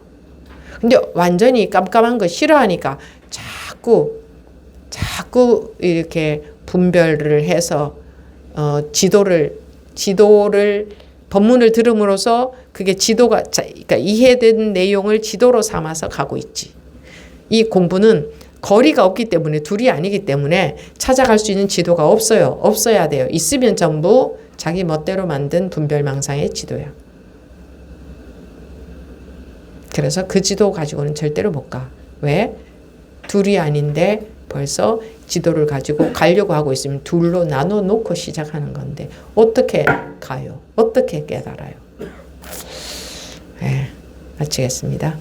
근데 완전히 깜깜한 거 싫어하니까 자꾸 이렇게 분별을 해서 지도를 법문을 들음으로써 그게 지도가, 그러니까 이해된 내용을 지도로 삼아서 가고 있지. 이 공부는 거리가 없기 때문에, 둘이 아니기 때문에 찾아갈 수 있는 지도가 없어요. 없어야 돼요. 있으면 전부 자기 멋대로 만든 분별망상의 지도야. 그래서 그 지도 가지고는 절대로 못 가. 왜? 둘이 아닌데 벌써 지도를 가지고 가려고 하고 있으면 둘로 나눠 놓고 시작하는 건데 어떻게 가요? 어떻게 깨달아요? 마치겠습니다.